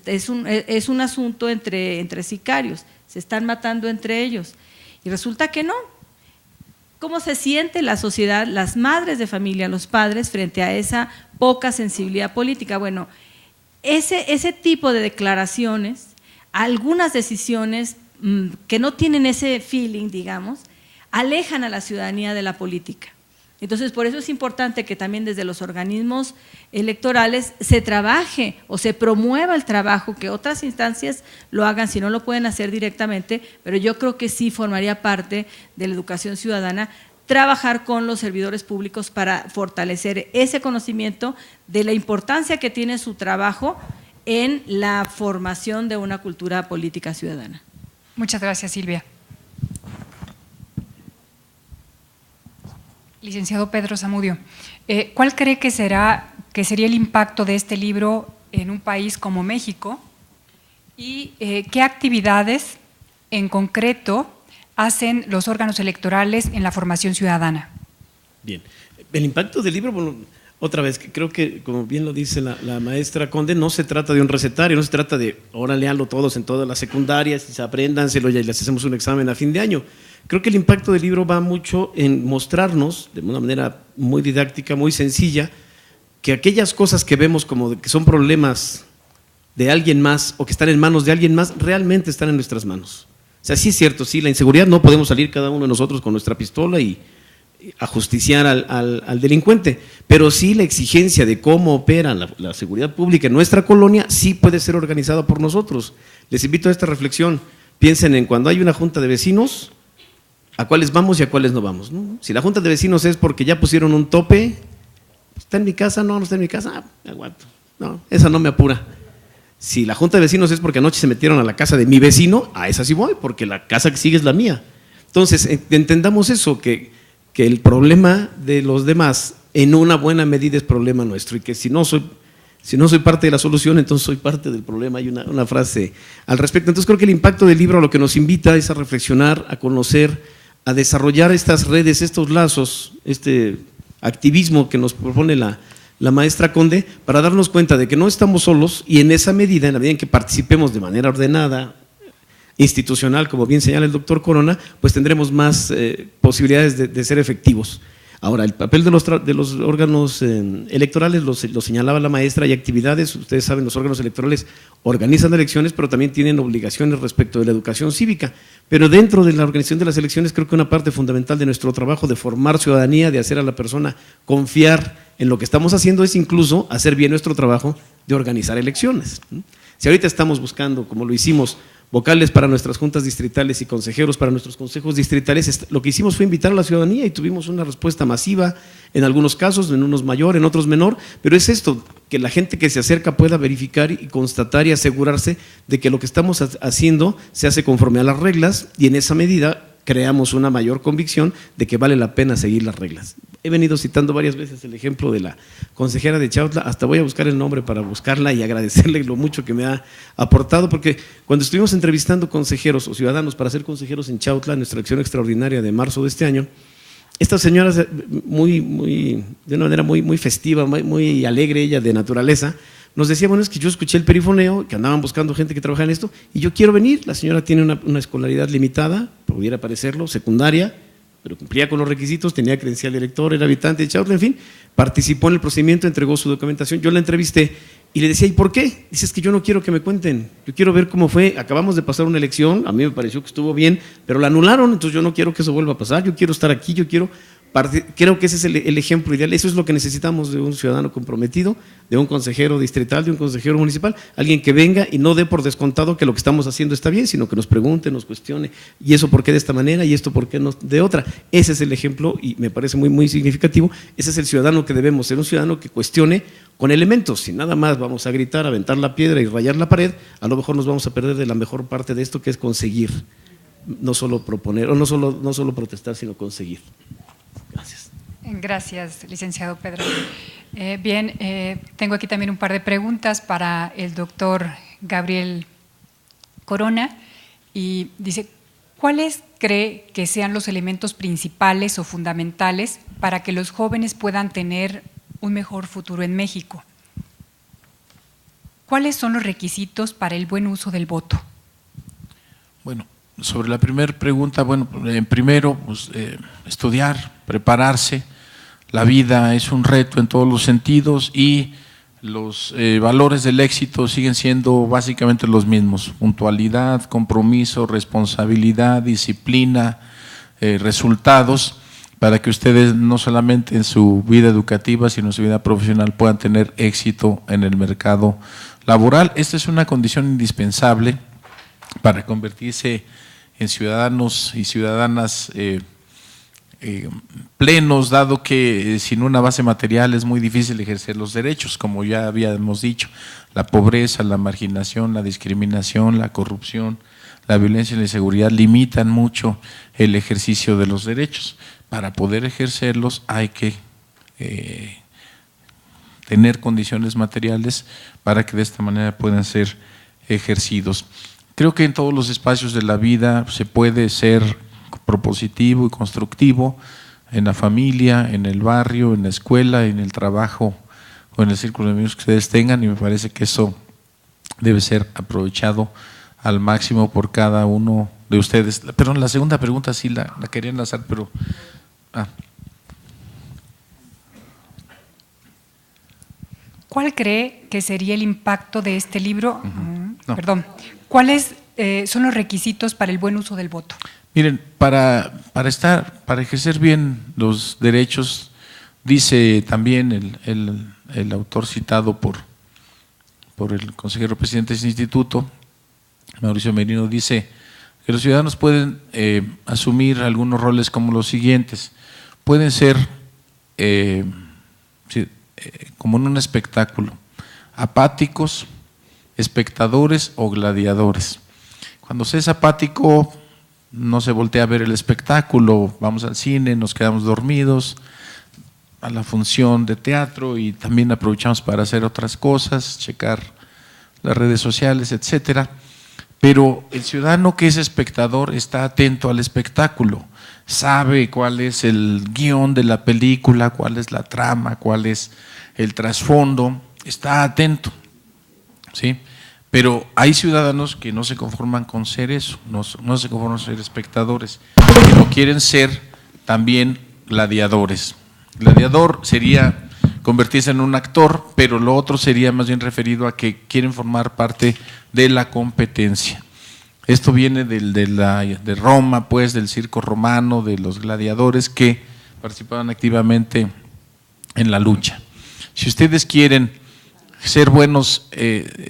Es un asunto entre sicarios, se están matando entre ellos. Y resulta que no. ¿Cómo se siente la sociedad, las madres de familia, los padres, frente a esa poca sensibilidad política? Bueno, ese tipo de declaraciones, algunas decisiones que no tienen ese feeling, digamos, alejan a la ciudadanía de la política. Entonces, por eso es importante que también desde los organismos electorales se trabaje o se promueva el trabajo, que otras instancias lo hagan, si no lo pueden hacer directamente, pero yo creo que sí formaría parte de la educación ciudadana, trabajar con los servidores públicos para fortalecer ese conocimiento de la importancia que tiene su trabajo en la formación de una cultura política ciudadana. Muchas gracias, Silvia. Licenciado Pedro Zamudio, ¿cuál cree que sería el impacto de este libro en un país como México? ¿Y qué actividades en concreto hacen los órganos electorales en la formación ciudadana? Bien, el impacto del libro, bueno, otra vez, creo que como bien lo dice la maestra Conde, no se trata de un recetario, no se trata de ahora léanlo todos en todas las secundarias, y apréndanselo y les hacemos un examen a fin de año. Creo que el impacto del libro va mucho en mostrarnos de una manera muy didáctica, muy sencilla, que aquellas cosas que vemos como que son problemas de alguien más o que están en manos de alguien más, realmente están en nuestras manos. O sea, sí es cierto, sí, la inseguridad no podemos salir cada uno de nosotros con nuestra pistola y ajusticiar al delincuente, pero sí la exigencia de cómo opera la seguridad pública en nuestra colonia sí puede ser organizada por nosotros. Les invito a esta reflexión, piensen en cuando hay una junta de vecinos, a cuáles vamos y a cuáles no vamos, ¿no? Si la junta de vecinos es porque ya pusieron un tope, ¿está en mi casa? No, no está en mi casa, me aguanto, no, esa no me apura. Si la junta de vecinos es porque anoche se metieron a la casa de mi vecino, a esa sí voy, porque la casa que sigue es la mía. Entonces, entendamos eso, que el problema de los demás en una buena medida es problema nuestro y que si no soy parte de la solución, entonces soy parte del problema. Hay una frase al respecto. Entonces creo que el impacto del libro a lo que nos invita es a reflexionar, a conocer, a desarrollar estas redes, estos lazos, este activismo que nos propone la maestra Conde, para darnos cuenta de que no estamos solos y en esa medida, en la medida en que participemos de manera ordenada, institucional, como bien señala el doctor Corona, pues tendremos más posibilidades de ser efectivos. Ahora, el papel de los órganos electorales lo señalaba la maestra, hay actividades, ustedes saben, los órganos electorales organizan elecciones, pero también tienen obligaciones respecto de la educación cívica. Pero dentro de la organización de las elecciones, creo que una parte fundamental de nuestro trabajo de formar ciudadanía, de hacer a la persona confiar en lo que estamos haciendo, es incluso hacer bien nuestro trabajo de organizar elecciones. Si ahorita estamos buscando, como lo hicimos, vocales para nuestras juntas distritales y consejeros para nuestros consejos distritales, lo que hicimos fue invitar a la ciudadanía y tuvimos una respuesta masiva, en algunos casos, en unos mayor, en otros menor, pero es esto, que la gente que se acerca pueda verificar y constatar y asegurarse de que lo que estamos haciendo se hace conforme a las reglas y en esa medida creamos una mayor convicción de que vale la pena seguir las reglas. He venido citando varias veces el ejemplo de la consejera de Chautla, hasta voy a buscar el nombre para buscarla y agradecerle lo mucho que me ha aportado, porque cuando estuvimos entrevistando consejeros o ciudadanos para ser consejeros en Chautla, en nuestra elección extraordinaria de marzo de este año, esta señora, de una manera muy festiva, muy alegre, ella de naturaleza, nos decía, bueno, es que yo escuché el perifoneo, que andaban buscando gente que trabajara en esto, y yo quiero venir. La señora tiene una escolaridad limitada, pudiera parecerlo, secundaria, pero cumplía con los requisitos, tenía credencial de elector, era habitante de Chautla, en fin, participó en el procedimiento, entregó su documentación, yo la entrevisté y le decía, ¿y por qué? Dice, es que yo no quiero que me cuenten, yo quiero ver cómo fue, acabamos de pasar una elección, a mí me pareció que estuvo bien, pero la anularon, entonces yo no quiero que eso vuelva a pasar, yo quiero estar aquí, creo que ese es el ejemplo ideal, eso es lo que necesitamos de un ciudadano comprometido, de un consejero distrital, de un consejero municipal, alguien que venga y no dé por descontado que lo que estamos haciendo está bien, sino que nos pregunte, nos cuestione, y eso por qué de esta manera, y esto por qué no de otra. Ese es el ejemplo y me parece muy significativo, ese es el ciudadano que debemos ser, un ciudadano que cuestione con elementos, si nada más vamos a gritar, aventar la piedra y rayar la pared, a lo mejor nos vamos a perder de la mejor parte de esto, que es conseguir, no solo proponer, o no solo protestar, sino conseguir. Gracias. Gracias, licenciado Pedro. Bien, tengo aquí también un par de preguntas para el doctor Gabriel Corona y dice, ¿cuáles cree que sean los elementos principales o fundamentales para que los jóvenes puedan tener un mejor futuro en México? ¿Cuáles son los requisitos para el buen uso del voto? Bueno, sobre la primera pregunta, bueno, primero, pues, estudiar, prepararse. La vida es un reto en todos los sentidos y los valores del éxito siguen siendo básicamente los mismos: puntualidad, compromiso, responsabilidad, disciplina, resultados, para que ustedes no solamente en su vida educativa, sino en su vida profesional puedan tener éxito en el mercado laboral. Esta es una condición indispensable para convertirse en ciudadanos y ciudadanas plenos, dado que sin una base material es muy difícil ejercer los derechos, como ya habíamos dicho. La pobreza, la marginación, la discriminación, la corrupción, la violencia y la inseguridad limitan mucho el ejercicio de los derechos. Para poder ejercerlos hay que tener condiciones materiales para que de esta manera puedan ser ejercidos. Creo que en todos los espacios de la vida se puede ser propositivo y constructivo, en la familia, en el barrio, en la escuela, en el trabajo o en el círculo de amigos que ustedes tengan, y me parece que eso debe ser aprovechado al máximo por cada uno de ustedes. Perdón, la segunda pregunta sí la quería enlazar, pero… ¿Cuál cree que sería el impacto de este libro? No. Perdón. ¿Cuáles son los requisitos para el buen uso del voto? Miren, para ejercer bien los derechos, dice también el autor citado por el consejero presidente de este instituto, Mauricio Merino, dice que los ciudadanos pueden asumir algunos roles como los siguientes. Pueden ser, como en un espectáculo, apáticos, espectadores o gladiadores. Cuando se es apático, no se voltea a ver el espectáculo, vamos al cine, nos quedamos dormidos, a la función de teatro, y también aprovechamos para hacer otras cosas, checar las redes sociales, etcétera. Pero el ciudadano que es espectador está atento al espectáculo, sabe cuál es el guión de la película, cuál es la trama, cuál es el trasfondo, está atento, ¿sí? Pero hay ciudadanos que no se conforman con ser eso, no se conforman con ser espectadores, sino quieren ser también gladiadores. Gladiador sería convertirse en un actor, pero lo otro sería más bien referido a que quieren formar parte de la competencia. Esto viene de Roma, pues, del circo romano, de los gladiadores que participaban activamente en la lucha. Si ustedes quieren ser buenos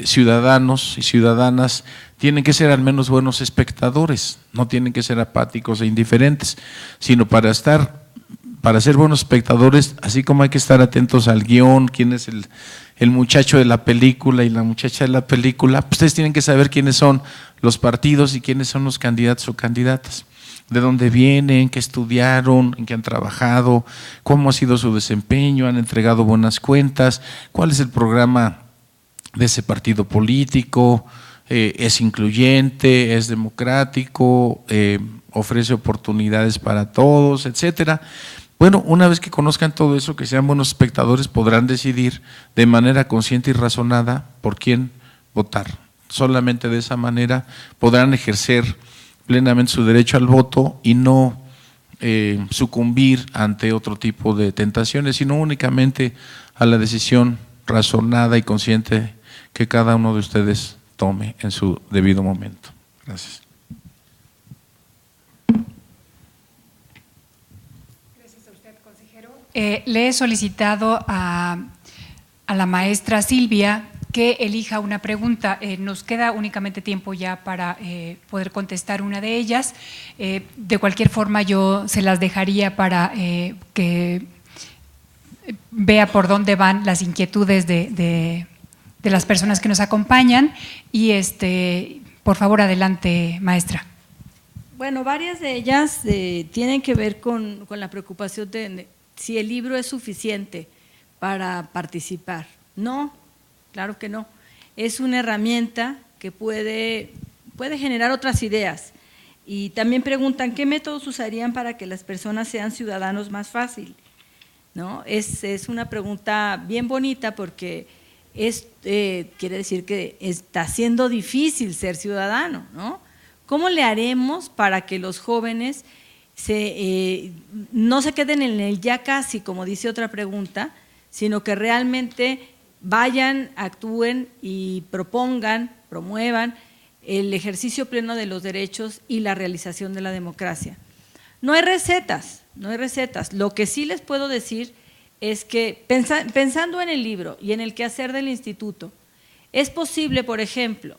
ciudadanos y ciudadanas, tienen que ser al menos buenos espectadores, no tienen que ser apáticos e indiferentes, sino para ser buenos espectadores, así como hay que estar atentos al guión, quién es el muchacho de la película y la muchacha de la película, pues ustedes tienen que saber quiénes son los partidos y quiénes son los candidatos o candidatas, de dónde vienen, qué estudiaron, en qué han trabajado, cómo ha sido su desempeño, han entregado buenas cuentas, cuál es el programa de ese partido político, es incluyente, es democrático, ofrece oportunidades para todos, etcétera. Bueno, una vez que conozcan todo eso, que sean buenos espectadores, podrán decidir de manera consciente y razonada por quién votar. Solamente de esa manera podrán ejercer plenamente su derecho al voto y no sucumbir ante otro tipo de tentaciones, sino únicamente a la decisión razonada y consciente que cada uno de ustedes tome en su debido momento. Gracias. Gracias a usted, consejero. Le he solicitado a la maestra Silvia que elija una pregunta. Nos queda únicamente tiempo ya para poder contestar una de ellas. De cualquier forma, yo se las dejaría para que vea por dónde van las inquietudes de las personas que nos acompañan. Y por favor, adelante, maestra. Bueno, varias de ellas tienen que ver con la preocupación de si el libro es suficiente para participar. No, claro que no. Es una herramienta que puede generar otras ideas. Y también preguntan, ¿qué métodos usarían para que las personas sean ciudadanos más fácil? ¿No? Es una pregunta bien bonita porque quiere decir que está siendo difícil ser ciudadano, ¿no? ¿Cómo le haremos para que los jóvenes no se queden en el ya casi, como dice otra pregunta, sino que realmente vayan, actúen y propongan, promuevan el ejercicio pleno de los derechos y la realización de la democracia? No hay recetas, no hay recetas. Lo que sí les puedo decir es que pensando en el libro y en el quehacer del instituto, es posible, por ejemplo,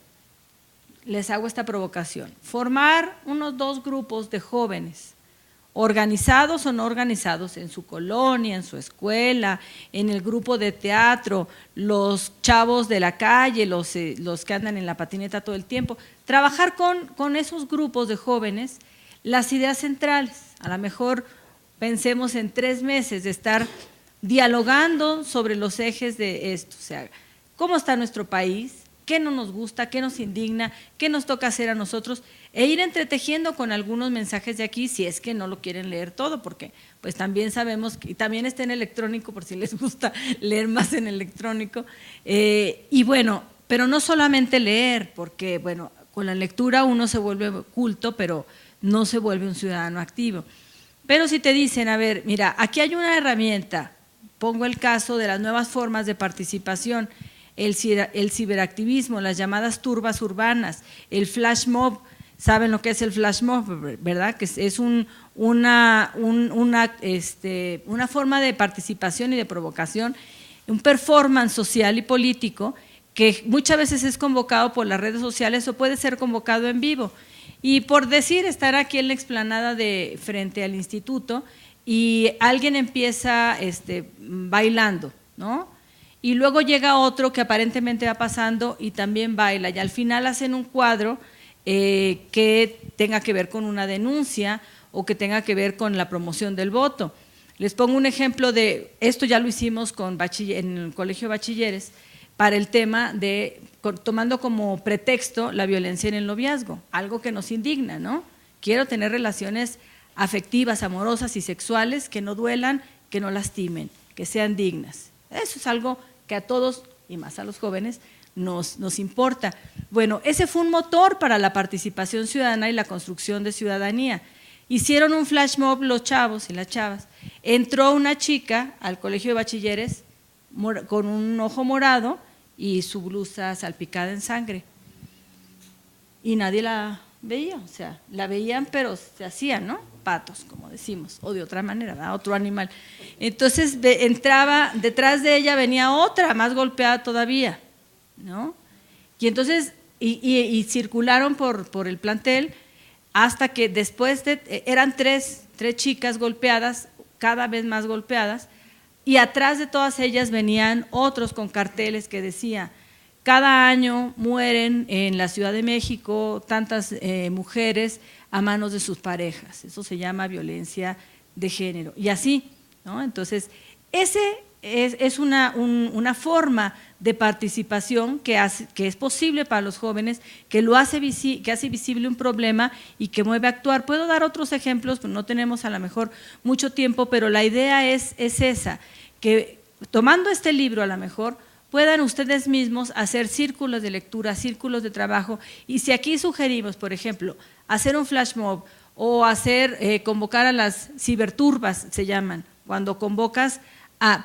les hago esta provocación, formar unos 2 grupos de jóvenes, organizados o no organizados, en su colonia, en su escuela, en el grupo de teatro, los chavos de la calle, los que andan en la patineta todo el tiempo, trabajar con esos grupos de jóvenes las ideas centrales. A lo mejor pensemos en 3 meses de estar dialogando sobre los ejes de esto, o sea, cómo está nuestro país, qué no nos gusta, qué nos indigna, qué nos toca hacer a nosotros, e ir entretejiendo con algunos mensajes de aquí, si es que no lo quieren leer todo, porque pues también sabemos que también está en electrónico, por si les gusta leer más en electrónico, y bueno, pero no solamente leer, porque bueno, con la lectura uno se vuelve culto, pero no se vuelve un ciudadano activo. Pero si te dicen, a ver, mira, aquí hay una herramienta, pongo el caso de las nuevas formas de participación, el ciberactivismo, las llamadas turbas urbanas, el flash mob. ¿Saben lo que es el flash mob, verdad? Que es una forma de participación y de provocación, un performance social y político que muchas veces es convocado por las redes sociales o puede ser convocado en vivo. Y por decir, estar aquí en la explanada de frente al instituto y alguien empieza bailando, ¿no? Y luego llega otro que aparentemente va pasando y también baila, y al final hacen un cuadro que tenga que ver con una denuncia o que tenga que ver con la promoción del voto. Les pongo un ejemplo de esto, ya lo hicimos en el Colegio de Bachilleres, para el tema de, tomando como pretexto la violencia en el noviazgo, algo que nos indigna, ¿no? Quiero tener relaciones afectivas, amorosas y sexuales que no duelan, que no lastimen, que sean dignas. Eso es algo que a todos, y más a los jóvenes, nos importa. Bueno, ese fue un motor para la participación ciudadana y la construcción de ciudadanía. Hicieron un flash mob los chavos y las chavas. Entró una chica al Colegio de Bachilleres con un ojo morado y su blusa salpicada en sangre. Y nadie la veía, o sea, la veían pero se hacían, ¿no? Patos, como decimos, o de otra manera, ¿verdad? Otro animal. Entonces entraba, detrás de ella venía otra más golpeada todavía, ¿no? Y entonces, y circularon por el plantel hasta que después eran tres chicas golpeadas, cada vez más golpeadas, y atrás de todas ellas venían otros con carteles que decía: cada año mueren en la Ciudad de México tantas mujeres a manos de sus parejas. Eso se llama violencia de género. Y así, ¿no? Entonces, ese es una forma de participación que es posible para los jóvenes, que hace visible un problema y que mueve a actuar. Puedo dar otros ejemplos, pues no tenemos a lo mejor mucho tiempo, pero la idea es esa, que tomando este libro a lo mejor puedan ustedes mismos hacer círculos de lectura, círculos de trabajo, y si aquí sugerimos, por ejemplo, hacer un flash mob o convocar a las ciberturbas, se llaman, cuando convocas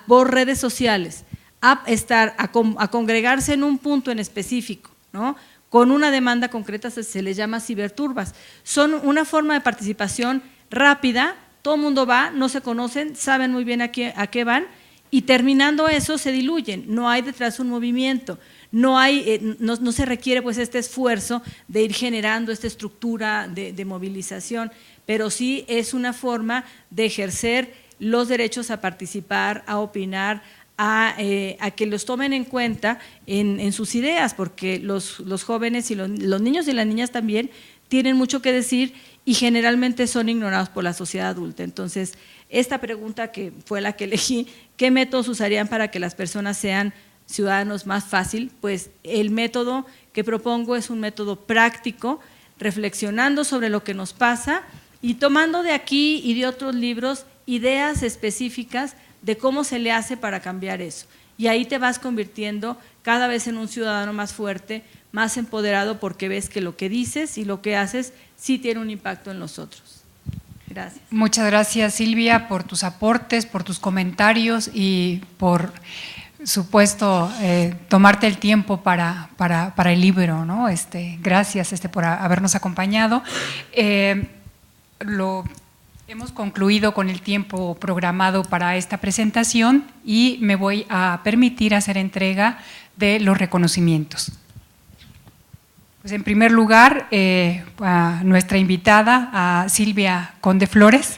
por redes sociales a congregarse en un punto en específico, ¿no? Con una demanda concreta, se les llama ciberturbas. Son una forma de participación rápida, todo el mundo va, no se conocen, saben muy bien a qué van, y terminando eso se diluyen, no hay detrás un movimiento, no se requiere pues este esfuerzo de ir generando esta estructura de movilización, pero sí es una forma de ejercer los derechos a participar, a opinar, a que los tomen en cuenta en sus ideas, porque los jóvenes y los niños y las niñas también tienen mucho que decir y generalmente son ignorados por la sociedad adulta. Entonces, esta pregunta que fue la que elegí, ¿qué métodos usarían para que las personas sean ciudadanos más fácil? Pues el método que propongo es un método práctico, reflexionando sobre lo que nos pasa y tomando de aquí y de otros libros ideas específicas de cómo se le hace para cambiar eso. Y ahí te vas convirtiendo cada vez en un ciudadano más fuerte, más empoderado, porque ves que lo que dices y lo que haces sí tiene un impacto en los otros. Gracias. Muchas gracias, Silvia, por tus aportes, por tus comentarios y por supuesto tomarte el tiempo para el libro, ¿no? Gracias por habernos acompañado. Hemos concluido con el tiempo programado para esta presentación y me voy a permitir hacer entrega de los reconocimientos. Pues en primer lugar, a nuestra invitada, a Silvia Conde Flores.